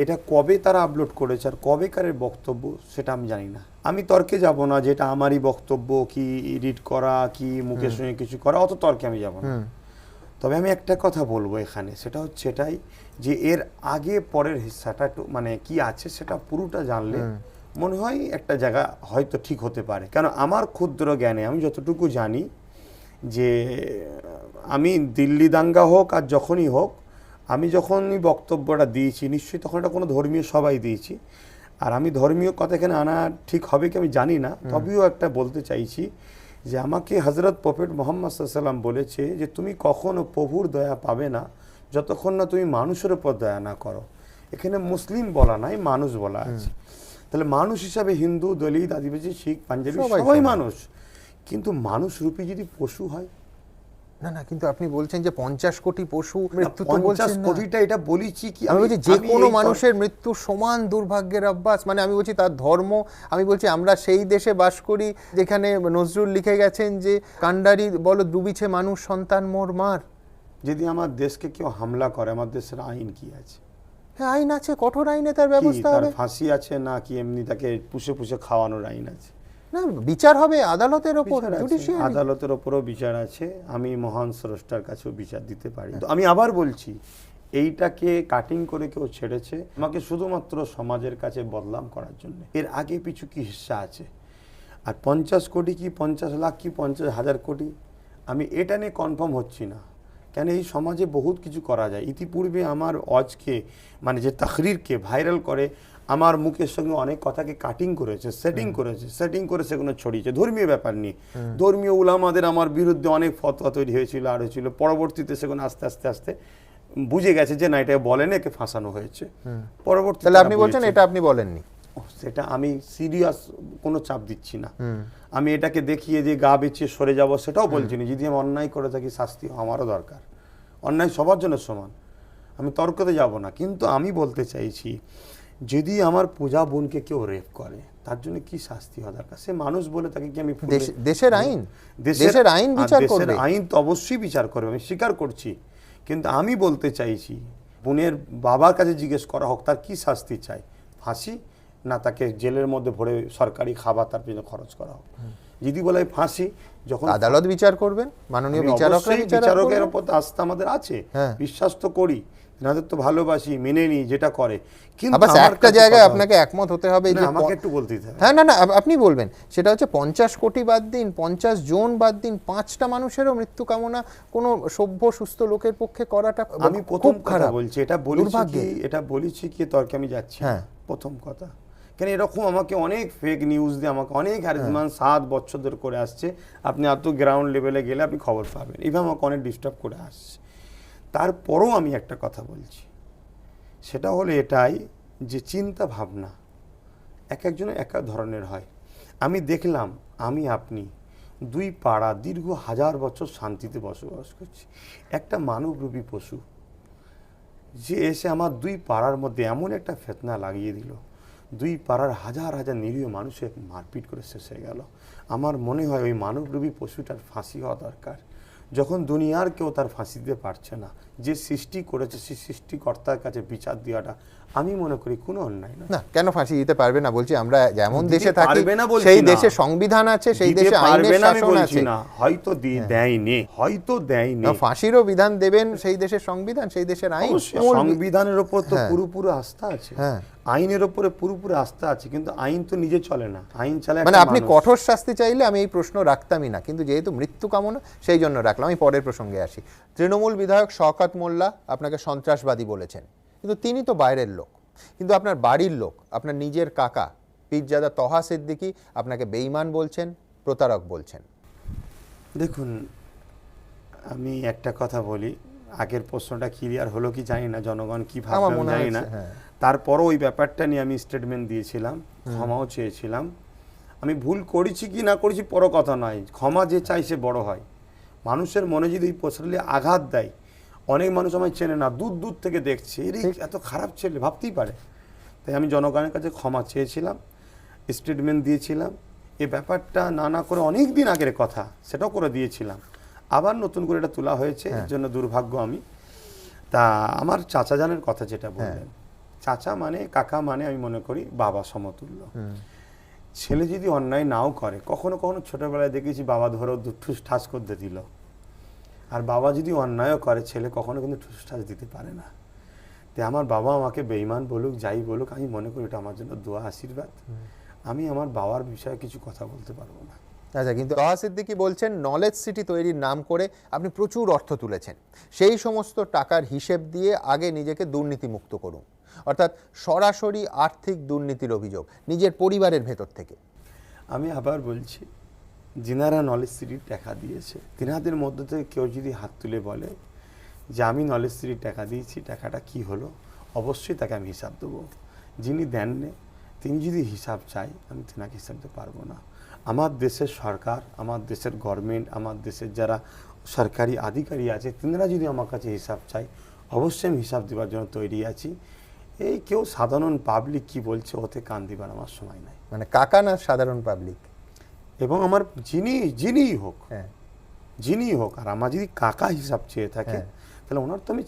এটা কবে তারা আপলোড করেছে আর কবেকারের বক্তব্য সেটা আমি জানি না। আমি তর্কে যাব না, যেটা আমারই বক্তব্য, কি এডিট করা, কি মুখের সঙ্গে কিছু করা, অত তর্কে আমি যাব না। তবে আমি একটা কথা বলবো এখানে, সেটা হচ্ছে এটাই যে এর আগে পরের হিস্সাটা একটু মানে কি আছে সেটা পুরোটা জানলে মনে হয় একটা জায়গা হয়তো ঠিক হতে পারে। কারণ আমার ক্ষুদ্র জ্ঞানে আমি যতটুকু জানি যে আমি দিল্লি দাঙ্গা হোক আর যখনই হোক, আমি যখনই বক্তব্যটা দিয়েছি নিশ্চয়ই তখন এটা কোনো ধর্মীয় সভায় দিয়েছি। আর আমি ধর্মীয় কথা এখানে আনা ঠিক হবে কি আমি জানি না, তবেও একটা বলতে চাইছি যে আমাকে হযরত প্রফেট মুহাম্মদ সাল্লাল্লাহু আলাইহি ওয়াসাল্লাম বলেছে যে তুমি কখনো প্রভুর দয়া পাবে না যতক্ষণ না তুমি মানুষের উপর দয়া না করো। এখানে মুসলিম বলা নাই, মানুষ বলা আছে। তাহলে মানুষ হিসাবে হিন্দু, দলিত, আদিবাসী, শিখ, পাঞ্জাবি সবাই মানুষ, কিন্তু মানুষ রূপী যদি পশু হয়, না না, কিন্তু আপনি বলছেন যে 50 কোটি পশু মৃত্যু, তো 50 বলছেন না। কোটিটা এটা বলেছি কি আমি বলছি যে কোনো এই মানুষের মৃত্যু সমান দুর্ভাগ্যের আব্বাস। মানে আমি বলছি তার ধর্ম, আমি বলছি আমরা সেই দেশে বাস করি যেখানে নজরুল লিখে গেছেন যে কান্ডারি বলো ডুবিছে মানুষ সন্তান মোর মার। যদি আমার দেশকে কেউ হামলা করে, আমার দেশের আইন কি আছে? হ্যাঁ, আইন আছে, কঠোর আইনে তার কি ব্যবস্থা তার হবে। ফাঁসি আছে না কি এমনি তাকে পুষে পুষে খাওয়ানোর আইন আছে? না, বিচার হবে আদালতের ওপর, বিচার আছে, জুডিশিয়ারি। আদালতের ওপরও বিচার আছে, আমি মহান স্রষ্টার কাছেও বিচার দিতে পারি। তো আমি আবার বলছি, এইটাকে কাটিং করে কেউ ছেড়েছে আমাকে শুধুমাত্র সমাজের কাছে বদনাম করার জন্য। এর আগে পিছু কি হিস্সা আছে? আর 50 কোটি কি 50 লাখ কি 50,000 কোটি, আমি এটা নিয়ে কনফার্ম হচ্ছি না। কেন এই সমাজে বহুত কিছু করা যায়। ইতিপূর্বে আমার অজকে মানে যে তাকরিরকে ভাইরাল করে আমার মুখের সঙ্গে অনেক কথাকে কাটিং করেছে, সেটিং করে সেগুলো ছড়িয়েছে ধর্মীয় ব্যাপার নিয়ে। ধর্মীয় উলামাদের আমার বিরুদ্ধে অনেক ফতোয়া তৈরি হয়েছিল আর হয়েছিল, পরবর্তীতে সেগুলো আস্তে আস্তে বুঝে গেছে যে না, এটা বলেন, একে ফাঁসানো হয়েছে। পরবর্তীতে তাহলে আপনি বলছেন এটা আপনি বলেননি? সেটা আমি সিরিয়াস কোনো চাপ দিচ্ছি না। আমি এটাকে দেখিয়ে যে গা বেঁচিয়ে সরে যাব সেটাও বলছি না। যদি আমি অন্যায় করে থাকি শাস্তি আমারও দরকার, অন্যায় সবার জন্য সমান, আমি তর্কতে যাব না। কিন্তু আমি বলতে চাইছি যদি আমার পূজা বোনকে কেউ রেপ করে তার জন্য কি শাস্তি হওয়া দরকার? সে মানুষ বলে তাকে কি আমি দেশের আইন, দেশের আইন বিচার করবে। দেশের আইন তো অবশ্যই বিচার করবে, আমি স্বীকার করছি। কিন্তু আমি বলতে চাইছি বোনের বাবার কাছে জিজ্ঞেস করা হোক তার কি শাস্তি চাই, ফাঁসি না তাকে জেলের মধ্যে ভরে সরকারি খাবার তার পিছনে খরচ করা হোক। যদি বলে ফাঁসি, যখন আদালত বিচার করবেন, মাননীয় বিচারকের উপর আস্থা আমাদের আছে, হ্যাঁ। বিশ্বাস তো করি, এনাদের তো ভালোবাসি, মেনে নিই যেটা করে। কিন্তু একটা জায়গায় আপনাকে একমত হতে হবে যে আমাকে একটু বলতে দিতে হবে। হ্যাঁ, না না, আপনি বলবেন, সেটা হচ্ছে 50 কোটি বাদ দিন, 50 জন বাদ দিন, 5টা মানুষেরও মৃত্যু কামনা কোনো সভ্য সুস্থ লোকের পক্ষে করাটা আমি প্রথম খুব কথা খারাপ বলছি, এটা বলেছি কি তর্কে আমি যাচ্ছি। হ্যাঁ, প্রথম কথা, কেন এরকম আমাকে অনেক ফেক নিউজ দিয়ে আমাকে অনেক হ্যারাসমেন্ট 7 বছর ধরে করে আসছে। আপনি এত গ্রাউন্ড লেভেলে গেলে আপনি খবর পাবেন, এইভাবে আমাকে অনেক ডিস্টার্ব করে আসছে। তারপরেও আমি একটা কথা বলছি, সেটা হলো এটাই যে চিন্তা ভাবনা এক একজনের এক এক ধরনের হয়। আমি দেখলাম আমি আপনি দুই পাড়া দীর্ঘ 1000 বছর শান্তিতে বসবাস করছি, একটা মানবরূপী পশু যে এসে আমার দুই পাড়ার মধ্যে এমন একটা ফেতনা লাগিয়ে দিল, দুই পাড়ার হাজার হাজার নিরীহ মানুষের মারপিট করে শেষ হয়ে গেল। আমার মনে হয় ওই মানবরূপী পশুটার ফাঁসি হওয়া দরকার। যখন দুনিয়ার কেউ তার ফাঁসি দিতে পারছে না, যে সৃষ্টি করেছে সেই সৃষ্টিকর্তার কাছে বিচার দেওয়াটা আমি মনে করি কোনো অন্যায় না। না, কেন ফাঁসি দিতে পারবে না বলছি, আমরা যেমন দিতে দেশে থাকি পারবে না বলছি সেই না। দেশে সংবিধান আছে, সেই দিতে দেশে আইনের পারবে না আমি শাসন বলছি আছে। না, হয়তো দেয়নি, হয়তো দেয়নি। না, ফাঁসিরও বিধান দেবেন সেই দেশের সংবিধান, সেই দেশের আইন। অবশ্যই সংবিধানের ওপর তো হ্যাঁ। পুরোপুরি আস্থা আছে, হ্যাঁ। আইনের ওপরে পুরোপুরি আস্থা আছে, কিন্তু আইন তো নিজে চলে না, আইন চালায় মানে একটা আপনি মানুষ। কঠোর শাস্তি চাইলে আমি এই প্রশ্ন রাখতামই না, কিন্তু যেহেতু মৃত্যু কামনা সেই জন্য রাখলাম। আমি পরের প্রসঙ্গে আসি। তৃণমূল বিধায়ক শওকত মোল্লা আপনাকে সন্ত্রাসবাদী বলেছেন, কিন্তু তিনি তো বাইরের লোক, কিন্তু আপনার বাড়ির লোক, আপনার নিজের কাকা পীরজাদা তহা সিদ্দিকী আপনাকে বেঈমান বলছেন, প্রতারক বলছেন। দেখুন, আমি একটা কথা বলি, আগের প্রশ্নটা ক্লিয়ার হলো কি জানি না, জনগণ কি আমার ভাববে মনে জানি না, হচ্ছে, হ্যাঁ। তারপরও ওই ব্যাপারটা নিয়ে আমি স্টেটমেন্ট দিয়েছিলাম, ক্ষমাও চেয়েছিলাম। আমি ভুল করেছি কি না করেছি বড় কথা নয়, ক্ষমা যে চাই সে বড় হয়। মানুষের মনে যদি এই প্রশ্নটি আঘাত দেয়, অনেক মানুষ আমায় চেনে না, দূর দূর থেকে দেখছে, এর এত খারাপ ছেলে ভাবতেই পারে। তাই আমি জনগণের কাছে ক্ষমা চেয়েছিলাম, স্টেটমেন্ট দিয়েছিলাম। এই ব্যাপারটা না করে অনেক দিন আগের কথা, সেটাও করে দিয়েছিলাম, আবার নতুন করে এটা তোলা হয়েছে, এর জন্য দুর্ভাগ্য আমি। তা আমার চাচা জানের কথা যেটা বললেন, চাচা মানে কাকা মানে আমি মনে করি বাবা সমতুল্য। ছেলে যদি অন্যায় নাও করে, কখনো কখনো ছোটবেলায় দেখেছি বাবা ধরেও ঠুস ঠাস করতে দিল, আর বাবা যদি অন্যায়ও করে ছেলে কখনো কিন্তু ঠুস ঠাস দিতে পারে না। তাই আমার বাবা আমাকে বেঈমান বলুক যাই বলুক, আমি মনে করি এটা আমার জন্য দোয়া আশীর্বাদ। আমি আমার বাবার বিষয়ে কিছু কথা বলতে পারবো না। আচ্ছা, কিন্তু তহা সিদ্দিকী বলছেন নলেজ সিটি তৈরির নাম করে আপনি প্রচুর অর্থ তুলেছেন, সেই সমস্ত টাকার হিসেব দিয়ে আগে নিজেকে দুর্নীতিমুক্ত করুন। অর্থাৎ সরাসরি আর্থিক দুর্নীতির অভিযোগ নিজের পরিবারের ভেতর থেকে। আমি আবার বলছি, যিনারা নলেজ সিটির টাকা দিয়েছে, তিনাদের মধ্যে থেকে কেউ যদি হাত তুলে বলে যে আমি নলেজ সিটির টাকা দিয়েছি, টাকাটা কি হলো, অবশ্যই তাকে আমি হিসাব দেবো। যিনি দেননি তিনি যদি হিসাব চাই, আমি তেনাকে হিসাব দিতে পারবো না। আমার দেশের সরকার, আমার দেশের গভর্নমেন্ট, আমার দেশের যারা সরকারি আধিকারিক আছে, তিনারা যদি আমার কাছে হিসাব চাই, অবশ্যই আমি হিসাব দেওয়ার জন্য তৈরি আছি। এই কেউ সাধারণ পাবলিক কি বলছে ওতে কান দিবার আমার সময় নাই। মানে কাকা না সাধারণ পাবলিক? এবং আমার যিনিই হোক, হ্যাঁ, যিনিই হোক, আর আমার যদি কাকা হিসাব চেয়ে থাকে, তাহলে ওনার তো আমি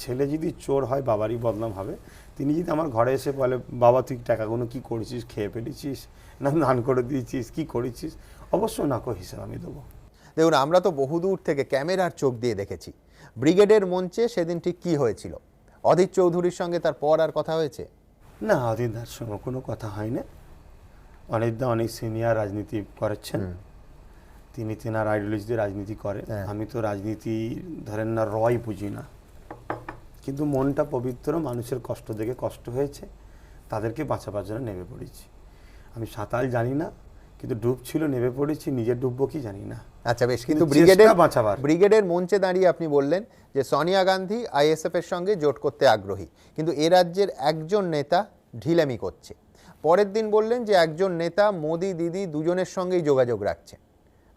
ছেলে যদি চোর হয় বাবারই বদনাম হবে। তিনি যদি আমার ঘরে এসে বলে বাবা তুই টাকাগুলো কি করেছিস, খেয়ে ফেলেছিস না দান করে দিয়েছিস, কি করেছিস, অবশ্যই ওনাকে হিসাব আমি দেবো। দেখুন, আমরা তো বহুদূর থেকে ক্যামেরার চোখ দিয়ে দেখেছি ব্রিগেডের মঞ্চে সেদিন ঠিক কি হয়েছিল। অধীর চৌধুরীর সঙ্গে তার পর আর কথা হয়েছে? না, অদিনদার সঙ্গে কোনো কথা হয় না। অনিতদা অনেক সিনিয়র রাজনীতি করেছেন, তিনি তেনার আইডিওলজিতে রাজনীতি করে। আমি তো রাজনীতি ধরেন না রয় বুঝি না, কিন্তু মনটা পবিত্র, মানুষের কষ্ট দেখে কষ্ট হয়েছে, তাদেরকে বাঁচাবার জন্য নেমে পড়েছি। আমি সাঁতার জানি না, কিন্তু ডুব ছিল, নেমে পড়েছি, নিজে ডুববো কি জানি না। আচ্ছা বেশ, কিন্তু চেষ্টা বাঁচাবার। ব্রিগেডের মঞ্চে দাঁড়িয়ে আপনি বললেন যে সোনিয়া গান্ধী আইএসএফ এর সঙ্গে জোট করতে আগ্রহী, কিন্তু এ রাজ্যের একজন নেতা ঢিলামি করছে। পরের দিন বললেন যে একজন নেতা মোদি দিদি দুজনের সঙ্গেই যোগাযোগ রাখছেন।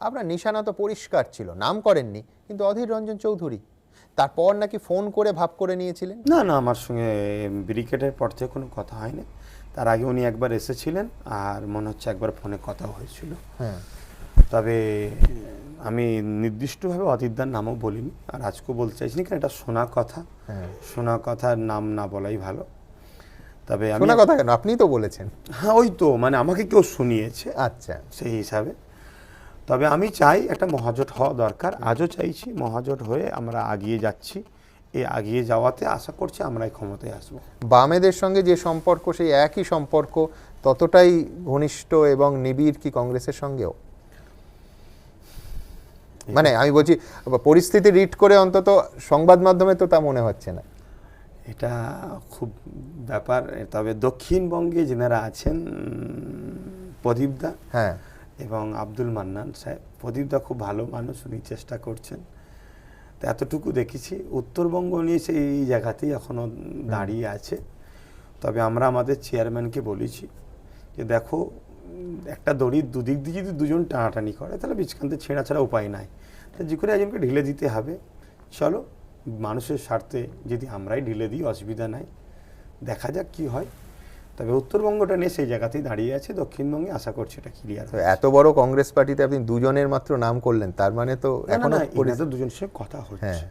আপনার নিশানা তো পরিষ্কার ছিল, নাম করেননি, কিন্তু অধীর রঞ্জন চৌধুরী। তারপর নাকি ফোন করে ভাব করে নিয়েছিলেন? না, আমার সঙ্গে ব্রিগেডের পর থেকে কোনো কথা হয়নি। তার আগে উনি একবার এসেছিলেন, আর মনে হচ্ছে একবার ফোনে কথা হয়েছিল। তবে আমি নির্দিষ্টভাবে অধীরদার নামও বলিনি, আর আজকেও বলতে চাইছি না, কারণ এটা শোনা কথা, শোনা কথার নাম না বলাই ভালো। তবে আমি শোনা কথা কেন, আপনি তো বলেছেন। হ্যাঁ, ওই তো মানে আমাকে কেউ শুনিয়েছে, আচ্ছা, সেই হিসাবে। তবে আমি চাই একটা মহাজোট হওয়া দরকার, আজও চাইছি, মহাজোট হয়ে আমরা আগিয়ে যাচ্ছি। এই আগিয়ে যাওয়াতে আশা করছি আমরাই ক্ষমতায় আসবো। বামেদের সঙ্গে যে সম্পর্ক, সেই একই সম্পর্ক ততটাই ঘনিষ্ঠ এবং নিবিড় কি কংগ্রেসের সঙ্গেও? মানে আমি বলছি পরিস্থিতি রিড করে অন্তত সংবাদ মাধ্যমে তো তা মনে হচ্ছে না। এটা খুব ব্যাপার। তবে দক্ষিণবঙ্গে যেনারা আছেন, প্রদীপদা হ্যাঁ, এবং আব্দুল মান্নান সাহেব, প্রদীপদা খুব ভালো মানুষ, উনি চেষ্টা করছেন। তো এতটুকু দেখেছি, উত্তরবঙ্গ নিয়ে সেই জায়গাতেই এখনও দাঁড়িয়ে আছে। তবে আমরা আমাদের চেয়ারম্যানকে বলেছি যে দেখো, একটা দড়ির দুদিক দিয়ে যদি দুজন টানাটানি করে, তাহলে বিচকান্তে ছেঁড়া ছাড়া উপায় নাই। তো যে করে একজনকে ঢিলে দিতে হবে। চলো, মানুষের স্বার্থে যদি আমরাই ঢিলে দিই, অসুবিধা নাই, দেখা যাক কি হয়। তবে উত্তরবঙ্গটা নিয়ে সেই জায়গাতেই দাঁড়িয়ে আছে, দক্ষিণবঙ্গে আশা করছি এটা ক্লিয়ার। এত বড় কংগ্রেস পার্টিতে আপনি দুজনের মাত্র নাম করলেন, তার মানে তো এখনো দুজনের সঙ্গে কথা হচ্ছে,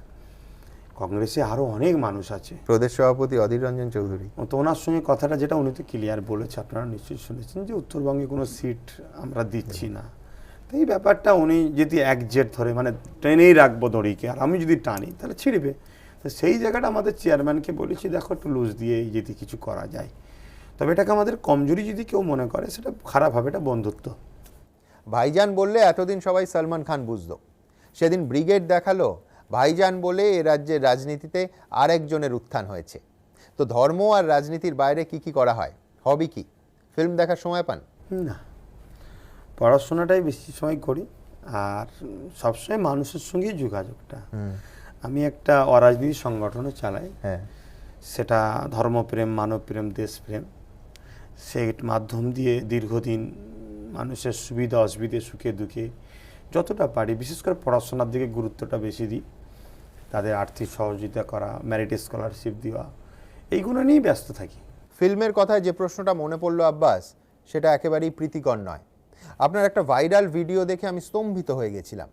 কংগ্রেসে আরও অনেক মানুষ আছে। প্রদেশ সভাপতি অধীর রঞ্জন চৌধুরী, তো ওনার সঙ্গে কথাটা যেটা উনি তো ক্লিয়ার বলেছে, আপনারা নিশ্চয়ই শুনেছেন যে উত্তরবঙ্গে কোনো সিট আমরা দিচ্ছি না। তো এই ব্যাপারটা উনি যদি এক জেট ধরে মানে টেনেই রাখবো দড়িকে, আর আমি যদি টানি তাহলে ছিঁড়বে। তো সেই জায়গাটা আমাদের চেয়ারম্যানকে বলেছি, দেখো একটু লুজ দিয়ে যদি কিছু করা যায়। তবে এটাকে আমাদের কমজোরি যদি কেউ মনে করে সেটা খারাপ হবে, এটা বন্ধুত্ব। ভাইজান বললে এতদিন সবাই সলমান খান বুঝতো, সেদিন ব্রিগেড দেখালো ভাইজান বলে এ রাজ্যের রাজনীতিতে আরেকজনের উত্থান হয়েছে। তো ধর্ম আর রাজনীতির বাইরে কি কি করা হয়, হবি কি? ফিল্ম দেখার সময় পান না, পড়াশোনাটাই বেশি সময় করি, আর সবসময় মানুষের সঙ্গেই যোগাযোগটা। আমি একটা অরাজনীতি সংগঠনও চালাই, হ্যাঁ, সেটা ধর্মপ্রেম, মানবপ্রেম, দেশপ্রেম, সেই মাধ্যম দিয়ে দীর্ঘদিন মানুষের সুবিধা অসুবিধে, সুখে দুঃখে যতটা পারি, বিশেষ করে পড়াশোনার দিকে গুরুত্বটা বেশি দিই। তাদের আর্থিক সহযোগিতা করা, মেরিট স্কলারশিপ দেওয়া, এইগুলো নিয়েই ব্যস্ত থাকি। ফিল্মের কথায় যে প্রশ্নটা মনে পড়লো আব্বাস, সেটা একেবারেই প্রীতিকর নয়। আপনার একটা ভাইরাল ভিডিও দেখে আমি স্তম্ভিত হয়ে গেছিলাম।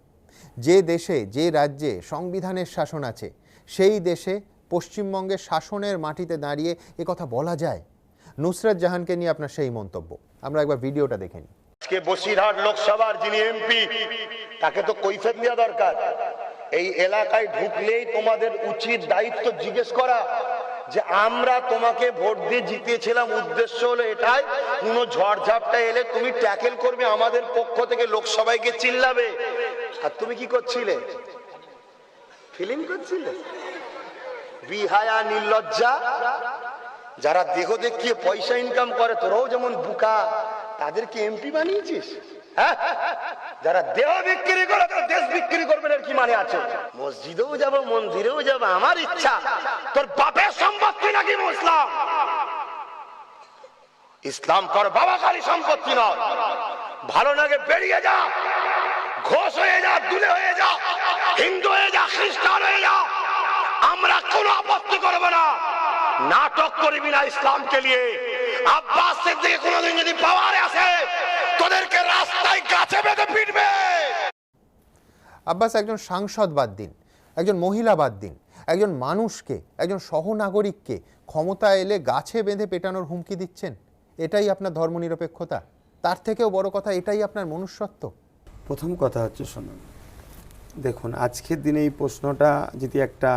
যে দেশে, যে রাজ্যে সংবিধানের শাসন আছে, সেই দেশে পশ্চিমবঙ্গের শাসনের মাটিতে দাঁড়িয়ে এ কথা বলা যায়? নুসরাত জাহানকে নিয়ে আপনার সেই মন্তব্য, আমরা একবার ভিডিওটা দেখে নিই। আজকে বসিরহাট লোকসভার যিনি এমপি, তাকে তো কৈফিয়ত দেওয়া দরকার। এই এলাকায় ঢুকলেই তোমাদের উচিত দায়িত্ব জিজ্ঞেস করা যে আমরা তোমাকে ভোট দিয়ে জিতিয়েছিলাম, উদ্দেশ্য হলো এটাই, কোনো ঝড়ঝাপটা এলে তুমি ট্যাকেল করবে, আমাদের পক্ষ থেকে লোকসভায় গিয়ে চিল্লাবে। আর তুমি কি করছিলে? ফিল্ম করছিলে? বিহায়া, নির্লজ্জা, যারা দেহ দেখিয়ে পয়সা ইনকাম করে, তোরাও যেমন বুকা, তাদেরকে এমপি বানিয়েছিস? হ্যাঁ, যারা দেহ বিক্রি করে তারা দেশ বিক্রি করবেন, এর কি মানে আছে? মসজিদেও যাব, মন্দিরেও যাব, আমার ইচ্ছা। তোর বাপের সম্পত্তি নাকি মুসলাম? ইসলাম তোর বাবাকারী সম্পত্তি নয়। ভালো লাগে বেরিয়ে যা, ঘোষ হয়ে যা, দুলে হয়ে যা, হিন্দু হয়ে যা, খ্রিস্টান হয়ে যা, আমরা কোনো আপত্তি করব না। নাটক করবি না ইসলামকে নিয়ে। আব্বাস সিদ্দিকী কোনোদিন যদি পাওয়ারে আসে, তোদেরকে রাস্তায় গাছে বেঁধে পিটবে। আব্বাস, একজন সাংসদ বাদ দিন, একজন মহিলা বাদ দিন, একজন মানুষকে, একজন সহনাগরিককে ক্ষমতা এলে গাছে বেঁধে পেটানোর হুমকি দিচ্ছেন। এটাই আপনার ধর্মনিরপেক্ষতা? তার থেকেও বড় কথা, এটাই আপনার মনুষ্যত্ব? প্রথম কথা হচ্ছে, শুনুন, দেখুন আজকের দিনে এই প্রশ্নটা যদি একটা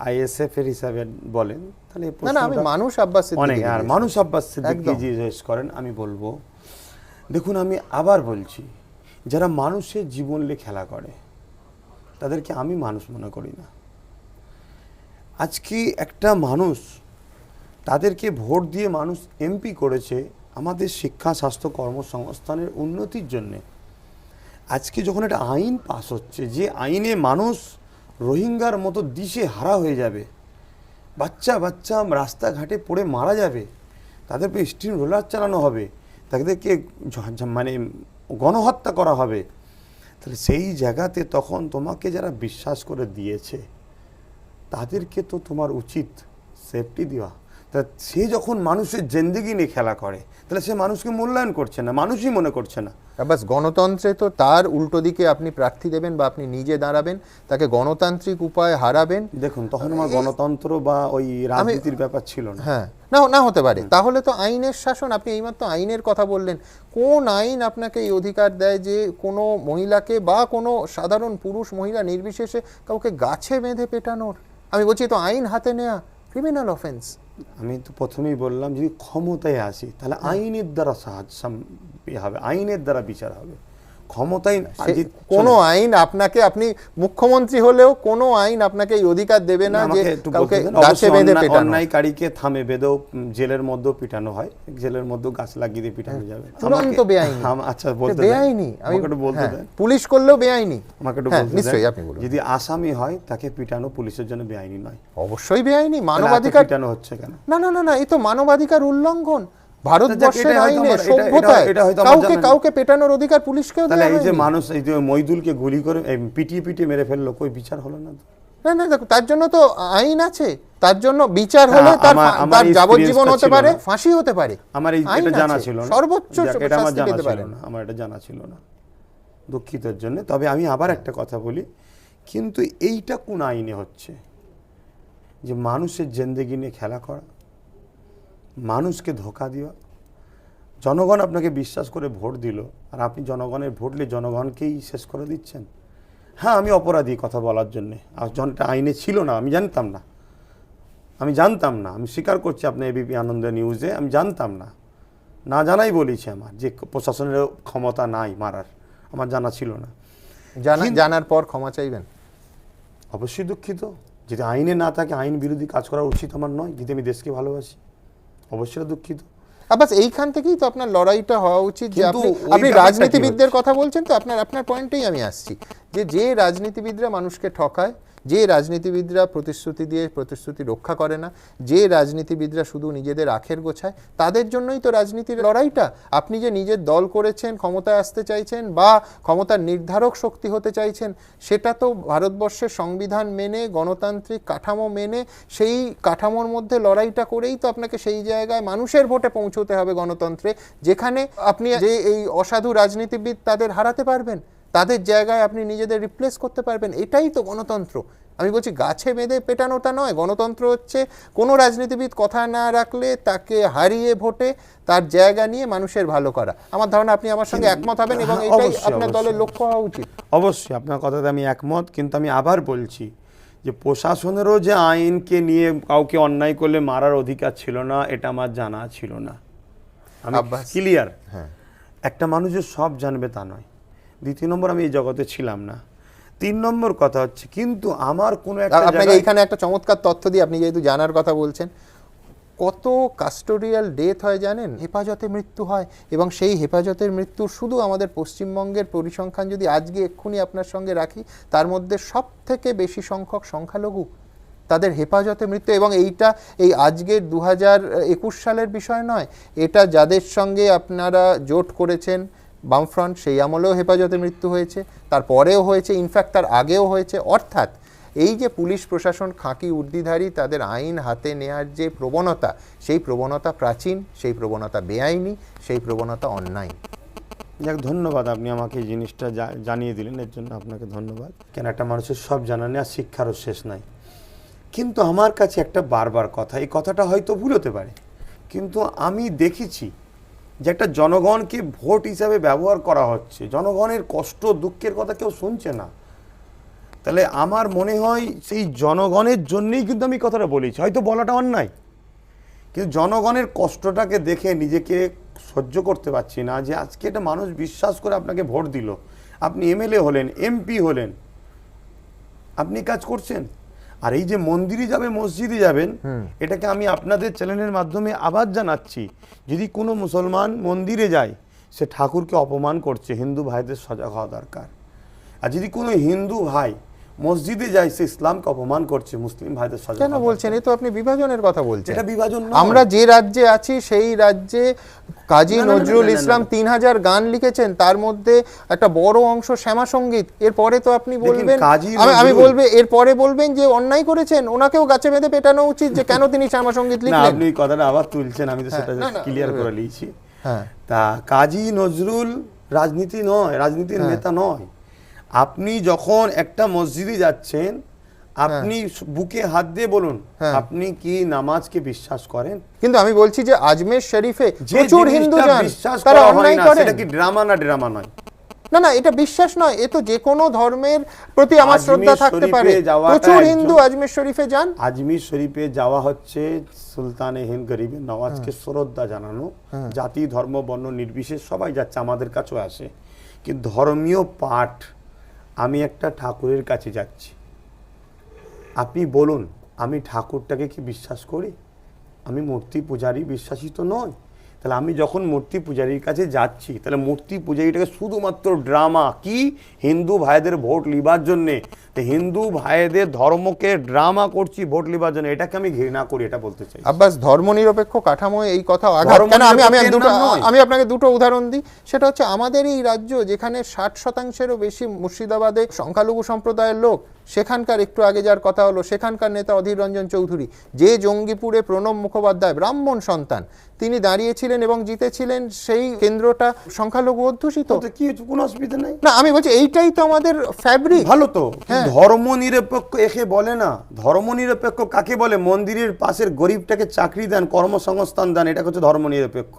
আইএসএফ এর হিসাবে বলেন, তাহলে এই না, আমি প্রশ্নটা মানুষ আব্বাস অনেক, সিদ্দিকী আর মানুষ আব্বাস সিদ্দিকী একদম। জিজ্ঞেস করেন, আমি বলবো, দেখুন আমি আবার বলছি, যারা মানুষের জীবন নিয়ে খেলা করে তাদেরকে আমি মানুষ মনে করি না। আজকে একটা মানুষ, তাদেরকে ভোট দিয়ে মানুষ এমপি করেছে আমাদের শিক্ষা, স্বাস্থ্য, কর্মসংস্থানের উন্নতির জন্যে। আজকে যখন একটা আইন পাস হচ্ছে, যে আইনে মানুষ রোহিঙ্গার মতো দিশে হারা হয়ে যাবে, বাচ্চা বাচ্চা রাস্তাঘাটে পড়ে মারা যাবে, তাদের উপরে স্টিম রোলার চালানো হবে, তাদেরকে মানে গণহত্যা করা হবে, তাহলে সেই জায়গাতে তখন তোমাকে যারা বিশ্বাস করে দিয়েছে তাদেরকে তো তোমার উচিত সেফটি দেওয়া। তা সে যখন মানুষের জিন্দেগি নিয়ে খেলা করে, তাহলে সে মানুষকে মূল্যায়ন করছে না, মানুষই মনে করছে না। আব্বাস, গণতন্ত্রে তো তার উল্টো দিকে আপনি প্রার্থী দেবেন বা আপনি নিজে দাঁড়াবেন, তাকে গণতান্ত্রিক উপায়ে হারাবেন। দেখুন, তখন আমার গণতন্ত্র বা ওই রাজনীতির ব্যাপার ছিল না। হ্যাঁ, না হতে পারে। তাহলে তো আইনের শাসন, আপনি এইমাত্র আইনের কথা বললেন, কোন আইন আপনাকে এই অধিকার দেয় যে কোনো মহিলাকে বা কোনো সাধারণ পুরুষ মহিলা নির্বিশেষে কাউকে গাছে বেঁধে পেটানোর? আমি বলছি তো আইন হাতে নেওয়া ক্রিমিনাল অফেন্স। আমি তো প্রথমেই বললাম, যদি ক্ষমতায় আসি তাহলে আইনের দ্বারা হবে, আইনের দ্বারা বিচার হবে। ক্ষমতায় কোনো আইন আপনাকে, আপনি মুখ্যমন্ত্রী হলেও কোনো আইন আপনাকে এই অধিকার দেবে না যে কাউকে গাছে বেঁধে পেটানো। অন্যায়কারীকে থামে বেঁধেও জেলের মধ্যেও পিটানো হয়, জেলের মধ্যেও গাছ লাগিয়ে দিয়ে পিটানো যাবে। চূড়ান্ত বেআইনি। আচ্ছা, বলতে বেআইনি, আমাকে একটু বলতে দেন। পুলিশ করলেও বেআইনি। আমাকে একটু বলতে নিশ্চয়ই, দেন। আপনি বলুন। যদি আসামি হয় তাকে পিটানো পুলিশের জন্য বেআইনি নয়? অবশ্যই বেআইনি। মানবাধিকার পিটানো হচ্ছে কেন? না, এই তো মানবাধিকার উল্লঙ্ঘন। ভারতবর্ষের আইনে, সভ্যতায় কাউকে পেটানোর অধিকার পুলিশকেও দেওয়া হয়নি। এই যে মানুষ, এই যে মইদুলকে গুলি করে পিটিয়ে মেরে ফেললো, কই বিচার হলো না? না, দেখো, তার জন্য তো আইন আছে, তার জন্য বিচার হলে তার যাবজ্জীবন হতে পারে, ফাঁসি হতে পারে। আমার এটা জানা ছিল না, সর্বোচ্চ এটা আমার শাস্তি জানা পেতে ছিল পারেন। না, আমার এটা জানা ছিল না, দুঃখিতর জন্য। তবে আমি আবার একটা কথা বলি, কিন্তু এইটা কোন আইনে হচ্ছে? যে মানুষের জিন্দেগি নিয়ে খেলা করা, মানুষকে ধোঁকা দেওয়া। জনগণ আপনাকে বিশ্বাস করে ভোট দিল, আর আপনি জনগণের ভোট নিয়ে জনগণকেই শেষ করে দিচ্ছেন। হ্যাঁ, আমি অপরাধী কথা বলার জন্যে, আর জনটা আইনে ছিল না, আমি জানতাম না, আমি স্বীকার করছি আপনার এবিপি আনন্দ নিউজে, আমি জানতাম না, না জানাই বলেছি আমার, যে প্রশাসনের ক্ষমতা নাই মারার, আমার জানা ছিল না। জানার পর ক্ষমা চাইবেন? অবশ্যই দুঃখিত। যদি আইনে না থাকে, আইন বিরোধী কাজ করা উচিত আমার নয়, যদি আমি দেশকে ভালোবাসি, অবশ্যই দুঃখিত। আব্বাস, এইখান থেকেই তো আপনার লড়াইটা হওয়া উচিত, যে কিন্তু আপনি ওই ব্যাপারটা রাজনীতিবিদদের কি কথা বলছেন, তো আপনার পয়েন্টেই আমি আসছি, যে রাজনীতিবিদরা মানুষকে ঠকায়, যে রাজনীতিবিদরা প্রতিশ্রুতি দিয়ে প্রতিশ্রুতি রক্ষা করে না, যে রাজনীতিবিদরা শুধু নিজেদের আখের গোছায়, তাদের জন্যই তো রাজনীতির লড়াইটা। আপনি যে নিজের দল করেছেন, ক্ষমতায় আসতে চাইছেন বা ক্ষমতার নির্ধারক শক্তি হতে চাইছেন, সেটা তো ভারতবর্ষের সংবিধান মেনে, গণতান্ত্রিক কাঠামো মেনে, সেই কাঠামোর মধ্যে লড়াইটা করেই তো আপনাকে সেই জায়গায় মানুষের ভোটে পৌঁছতে হবে গণতন্ত্রে, যেখানে আপনি যে এই অসাধু রাজনীতিবিদ তাদের হারাতে পারবেন, তাদের জায়গায় আপনি নিজেদের রিপ্লেস করতে পারবেন। এটাই তো গণতন্ত্র। আমি বলছি গাছে বেঁধে পেটানোটা নয়। গণতন্ত্র হচ্ছে কোনো রাজনীতিবিদ কথা না রাখলে তাকে হারিয়ে ভোটে তার জায়গা নিয়ে মানুষের ভালো করা। আমার ধারণা আপনি আমার সঙ্গে একমত হবেন, এবং এটাই আপনার দলের লক্ষ্য হওয়া উচিত। অবশ্যই আপনার কথাতে আমি একমত, কিন্তু আমি আবার বলছি যে প্রশাসনেরও যে আইনকে নিয়ে কাউকে অন্যায় করলে মারার অধিকার ছিল না, এটা আমার জানা ছিল না। আমি ক্লিয়ার। হ্যাঁ, একটা মানুষ যে সব জানবে তা নয়। দ্বিতীয় নম্বর, আমি এই জগতে ছিলাম না। 3 নম্বর কথা হচ্ছে, কিন্তু আমার কোনো একটা আপনাকে এইখানে একটা চমৎকার তথ্য দিয়ে, আপনি যেহেতু জানার কথা বলছেন, কত কাস্টোডিয়াল ডেথ হয় জানেন? হেফাজতে মৃত্যু হয়, এবং সেই হেফাজতের মৃত্যু শুধু আমাদের পশ্চিমবঙ্গের পরিসংখ্যান যদি আজকে এক্ষুনি আপনার সঙ্গে রাখি, তার মধ্যে সব থেকে বেশি সংখ্যক সংখ্যালঘু তাদের হেফাজতে মৃত্যু। এবং এইটা এই আজকের 2021 সালের বিষয় নয়, এটা যাদের সঙ্গে আপনারা জোট করেছেন বামফ্রন্ট, সেই আমলেও হেফাজতে মৃত্যু হয়েছে, তারপরেও হয়েছে, ইনফ্যাক্ট তার আগেও হয়েছে। অর্থাৎ এই যে পুলিশ প্রশাসন খাঁকি উর্দিধারী, তাদের আইন হাতে নেয়ার যে প্রবণতা, সেই প্রবণতা প্রাচীন, সেই প্রবণতা বেআইনি, সেই প্রবণতা অন্যায়। যাক, ধন্যবাদ, আপনি আমাকে এই জিনিসটা জানিয়ে দিলেন, এর জন্য আপনাকে ধন্যবাদ। কেন একটা মানুষের সব জানা নেই, আর শিক্ষারও শেষ নাই। কিন্তু আমার কাছে একটা বারবার কথা, এই কথাটা হয়তো ভুল হতে পারে, কিন্তু আমি দেখেছি যে একটা জনগণকে ভোট হিসাবে ব্যবহার করা হচ্ছে, জনগণের কষ্ট দুঃখের কথা কেউ শুনছে না। তাহলে আমার মনে হয় সেই জনগণের জন্যই কিন্তু আমি কথাটা বলেছি, হয়তো বলাটা অন্যায়, কিন্তু জনগণের কষ্টটাকে দেখে নিজেকে সহ্য করতে পারছি না, যে আজকে একটা মানুষ বিশ্বাস করে আপনাকে ভোট দিল, আপনি এমএলএ হলেন, এমপি হলেন, আপনি কাজ করছেন, আর এই যে মন্দিরে যাবে, মসজিদে যাবেন, এটাকে আমি আপনাদের চ্যানেলের মাধ্যমে আবার জানাচ্ছি, যদি কোনো মুসলমান মন্দিরে যায়, সে ঠাকুরকে অপমান করছে, হিন্দু ভাইদের সজাগ হওয়া দরকার। আর যদি কোনো হিন্দু ভাই মসজিদে যায়, সে ইসলামকে অপমান করছে, মুসলিম ভাইদের সজাগ। কেন বলছেন? এ তো আপনি বিভাজনের কথা বলছেন। এটা বিভাজন নয়। আমরা যে রাজ্যে আছি, সেই রাজ্যে কাজী নজরুল ইসলাম 3000 গান লিখেছেন, তার মধ্যে একটা বড় অংশ শ্যামা সঙ্গীত। এরপরে তো আপনি বলবেন, আমি বলবে এরপরে বলবেন যে অন্যায় করেছেন, ওনাকেও গাছে বেঁধে পেটানো উচিত, যে কেন তিনি শ্যামা সঙ্গীত লিখলেন। আপনি কথাটা আবার তুলছেন, আমি তো সেটা ক্লিয়ার করে নিয়েছি। হ্যাঁ, তা কাজী নজরুল রাজনীতি নয়, রাজনীতির নেতা নয়। আপনি যখন একটা মসজিদে যাচ্ছেন, আপনি বুকে হাত দিয়ে বলুন, আপনি কি নামাজকে বিশ্বাস করেন? কিন্তু আমি বলছি যে আজমের শরীফে যে প্রচুর হিন্দু যান, বিশ্বাস তারা করা হয় অন্যায় না, করেন। সেটা কি ড্রামা না ড্রামা নয়? না না, এটা বিশ্বাস নয়, এ তো যে কোনো ধর্মের প্রতি আমার শ্রদ্ধা থাকতে পারে। প্রচুর হিন্দু আজমের শরীফে যান। আজমির শরীফে যাওয়া হচ্ছে সুলতানে হিন্দ গরিবের নওয়াজকে শ্রদ্ধা জানানো, জাতি ধর্ম বর্ণ নির্বিশেষ সবাই যাচ্ছে, আমাদের কাছেও আসে। কিন্তু ধর্মীয় পাঠ, আমি একটা ঠাকুরের কাছে যাচ্ছি, আপনি বলুন আমি ঠাকুরটাকে কি বিশ্বাস করি? আমি মূর্তি পূজারী বিশ্বাসী তো নয়। তাহলে আমি যখন মূর্তি পূজারীর কাছে যাচ্ছি, তাহলে মূর্তি পূজারীটাকে শুধুমাত্র ড্রামা কি হিন্দু ভাইদের ভোট লিবার জন্যে, তো হিন্দু ভাইদের ধর্মকে ড্রামা করছি ভোট লিবার জন্য, এটাকে আমি ঘৃণা করি, এটা বলতে চাই। আব্বাস, ধর্মনিরপেক্ষ কাঠামো এই কথা আঘাত কেন? আমি আপনাকে দুটো উদাহরণ দিই। সেটা হচ্ছে আমাদের এই রাজ্য, যেখানে 60%-এরও বেশি মুর্শিদাবাদে সংখ্যালঘু সম্প্রদায়ের লোক, সেখানকার একটু আগে যার কথা হলো সেখানকার নেতা অধীর রঞ্জন চৌধুরী, যে জঙ্গিপুরে প্রণব মুখোপাধ্যায় ব্রাহ্মণ সন্তান তিনি দাঁড়িয়েছিলেন এবং জিতেছিলেন, সেই কেন্দ্রটা সংখ্যালঘু অধ্যুষিত। তো কি কোনো অসুবিধা নেই। না আমি বলছি এইটাই তো আমাদের ফ্যাব্রিক। ভালো তো, হ্যাঁ। ধর্ম নিরপেক্ষ একে বলে না। ধর্ম নিরপেক্ষ কাকে বলে? মন্দিরের পাশের গরিবটাকে চাকরি দেন, কর্মসংস্থান দেন, এটা হচ্ছে ধর্ম নিরপেক্ষ।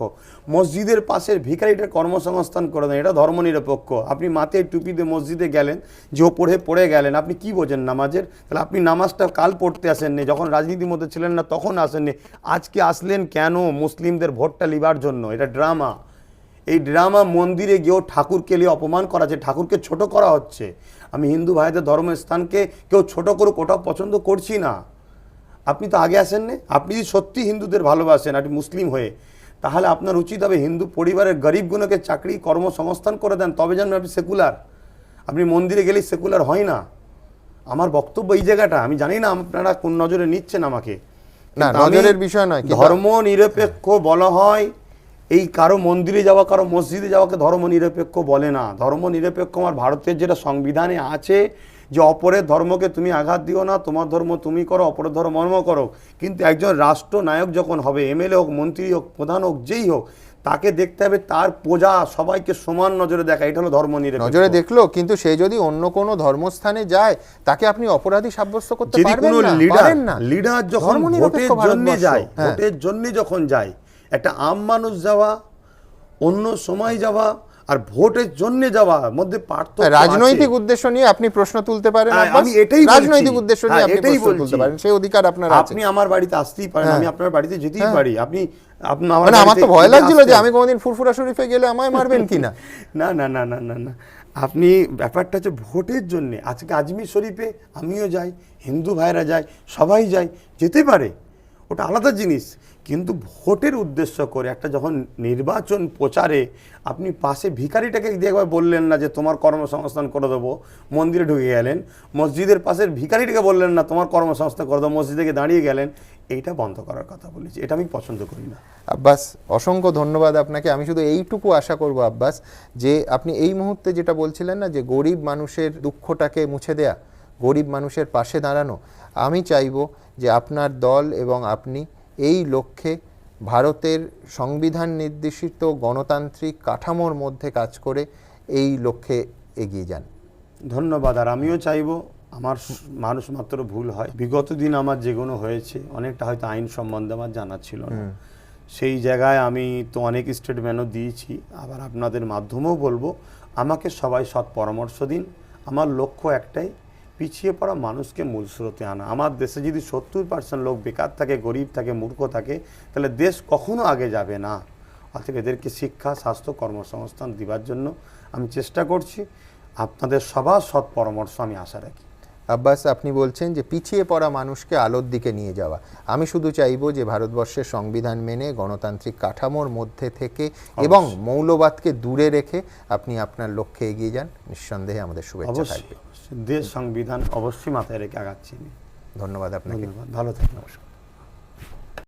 মসজিদের পাশের ভিখারিটার কর্মসংস্থান করে দেন, এটা ধর্ম নিরপেক্ষ। আপনি মাথায় টুপি দিয়ে মসজিদে গেলেন, যে ও পড়ে গেলেন, আপনি কি বোঝেন নামাজের? তাহলে আপনি নামাজটা কাল পড়তে আসেননি, যখন রাজনীতির মধ্যে ছিলেন না তখন আসেননি, আজকে আসলেন কেন? মুসলিমদের ভোটটা লিবার জন্য। এটা ড্রামা। এই ড্রামা মন্দিরে গিয়েও ঠাকুরকে নিয়ে অপমান করা হচ্ছে, ঠাকুরকে ছোট করা হচ্ছে। আমি হিন্দু ভাইদের ধর্মস্থানকে কেউ ছোট করুক ওটাও পছন্দ করছি না। আপনি তো আগে আসেননি। আপনি যদি সত্যি হিন্দুদের ভালোবাসেন, আপনি মুসলিম হয়ে, তাহলে আপনার উচিত হবে হিন্দু পরিবারের গরিবগুলোকে চাকরি কর্মসংস্থান করে দেন, তবে জানবেন আপনি সেকুলার। আপনি মন্দিরে গেলেই সেকুলার হয় না। আমার বক্তব্য এই জায়গাটা। আমি জানি না আপনারা কোন নজরে নিচ্ছেন আমাকে। না, নজরের বিষয় নয়। ধর্ম নিরপেক্ষ বলা হয় এই কারো মন্দিরে যাওয়া, কারো মসজিদে যাওয়াকে ধর্ম নিরপেক্ষ বলে না। ধর্ম নিরপেক্ষ আমার ভারতের যেটা সংবিধানে আছে, যে অপরের ধর্মকে তুমি আঘাত দিও না, তোমার ধর্ম তুমি করো, অপরের ধর্ম করো। কিন্তু একজন রাষ্ট্রনায়ক যখন হবে, এমএলএ হোক, মন্ত্রী হোক, প্রধান হোক, যেই হোক, তাকে দেখতে হবে তার প্রজা সবাইকে সমান নজরে দেখা। এটা হলো ধর্ম নিরপেক্ষ। নজরে দেখলো, কিন্তু সে যদি অন্য কোনো ধর্মস্থানে যায় তাকে আপনি অপরাধী সাব্যস্ত করতে যদি পারবেন কোনো না, পারেন না। লিডার যখন ধর্মনিরপেক্ষ ভোটের জন্য ভারতবর্ষ। যায়, হ্যাঁ। ভোটের জন্য যখন যায়, একটা আম মানুষ যাওয়া, অন্য সময় যাওয়া আর ভোটের জন্য যাওয়া মধ্যে পার্থক্য আছে। রাজনৈতিক উদ্দেশ্য নিয়ে আপনি প্রশ্ন তুলতে পারেন, হ্যাঁ, আব্বাস। আমি এটাই বলছি। রাজনৈতিক উদ্দেশ্য নিয়ে হ্যাঁ, আপনি এটাই প্রশ্ন তুলতে বলছি। পারেন, সেই অধিকার আপনার আছে। আপনি আমার বাড়িতে আসতেই পারেন, আমি আপনার বাড়িতে যেতেই পারি। আপনি মানে আমার তো ভয় লাগছিল যে আমি কোনোদিন ফুরফুরা শরীফে গেলে আমায় মারবেন কিনা। না না না না না না, আপনি ব্যাপারটা হচ্ছে ভোটের জন্যে। আজকে আজমির শরীফে আমিও যাই, হিন্দু ভাইরা যায়, সবাই যায়, যেতে পারে, ওটা আলাদা জিনিস। কিন্তু ভোটের উদ্দেশ্য করে একটা যখন নির্বাচন প্রচারে আপনি পাশে ভিখারিটাকে দেখবার বললেন না যে তোমার কর্মসংস্থান করে দেবো, মন্দিরে ঢুকে গেলেন। মসজিদের পাশের ভিখারিটাকে বললেন না তোমার কর্মসংস্থান করে দেবো, মসজিদে গিয়ে দাঁড়িয়ে গেলেন। এইটা বন্ধ করার কথা বলেছি, এটা আমি পছন্দ করি না। আব্বাস, অসংখ্য ধন্যবাদ আপনাকে। আমি শুধু এইটুকু আশা করব আব্বাস, যে আপনি এই মুহূর্তে যেটা বলছিলেন না, যে গরিব মানুষের দুঃখটাকে মুছে দেয়া, গরিব মানুষের পাশে দাঁড়ানো, আমি চাইব যে আপনার দল এবং আপনি এই লক্ষ্যে ভারতের সংবিধান নির্দেশিত গণতান্ত্রিক কাঠামোর মধ্যে কাজ করে এই লক্ষ্যে এগিয়ে যান। ধন্যবাদ। আর আমিও চাইবো, আমার মানুষ মাত্র ভুল হয়। বিগত দিন আমার যেগুলো হয়েছে অনেকটা হয়তো আইন সম্বন্ধে আমার জানা ছিল না, সেই জায়গায় আমি তো অনেক স্টেটমেন্টও দিয়েছি। আবার আপনাদের মাধ্যমেও বলবো, আমাকে সবাই সৎ পরামর্শ দিন। আমার লক্ষ্য একটাই, পিছিয়ে পড়া মানুষকে মূল স্রোতে আনা। আমার দেশে যদি 70% লোক বেকার থাকে, গরিব থাকে, মূর্খ থাকে, তাহলে দেশ কখনো আগে যাবে না। অতএব এদেরকে শিক্ষা, স্বাস্থ্য, কর্মসংস্থান দেওয়ার জন্য আমি চেষ্টা করছি। আপনাদের সবার সৎ পরামর্শ আমি আশা রাখি। আব্বাস, আপনি বলছেন যে পিছিয়ে পড়া মানুষকে আলোর দিকে নিয়ে যাওয়া। আমি শুধু চাইবো যে ভারতবর্ষের সংবিধান মেনে গণতান্ত্রিক কাঠামোর মধ্যে থেকে এবং মৌলবাদকে দূরে রেখে আপনি আপনার লক্ষ্যে এগিয়ে যান। নিঃসন্দেহে আমাদের শুভেচ্ছা থাকবে। দেশ সংবিধান অবশ্যই মাথায় রেখে আগাচ্ছি। ধন্যবাদ আপনাকে। ভালো থাকুন। নমস্কার।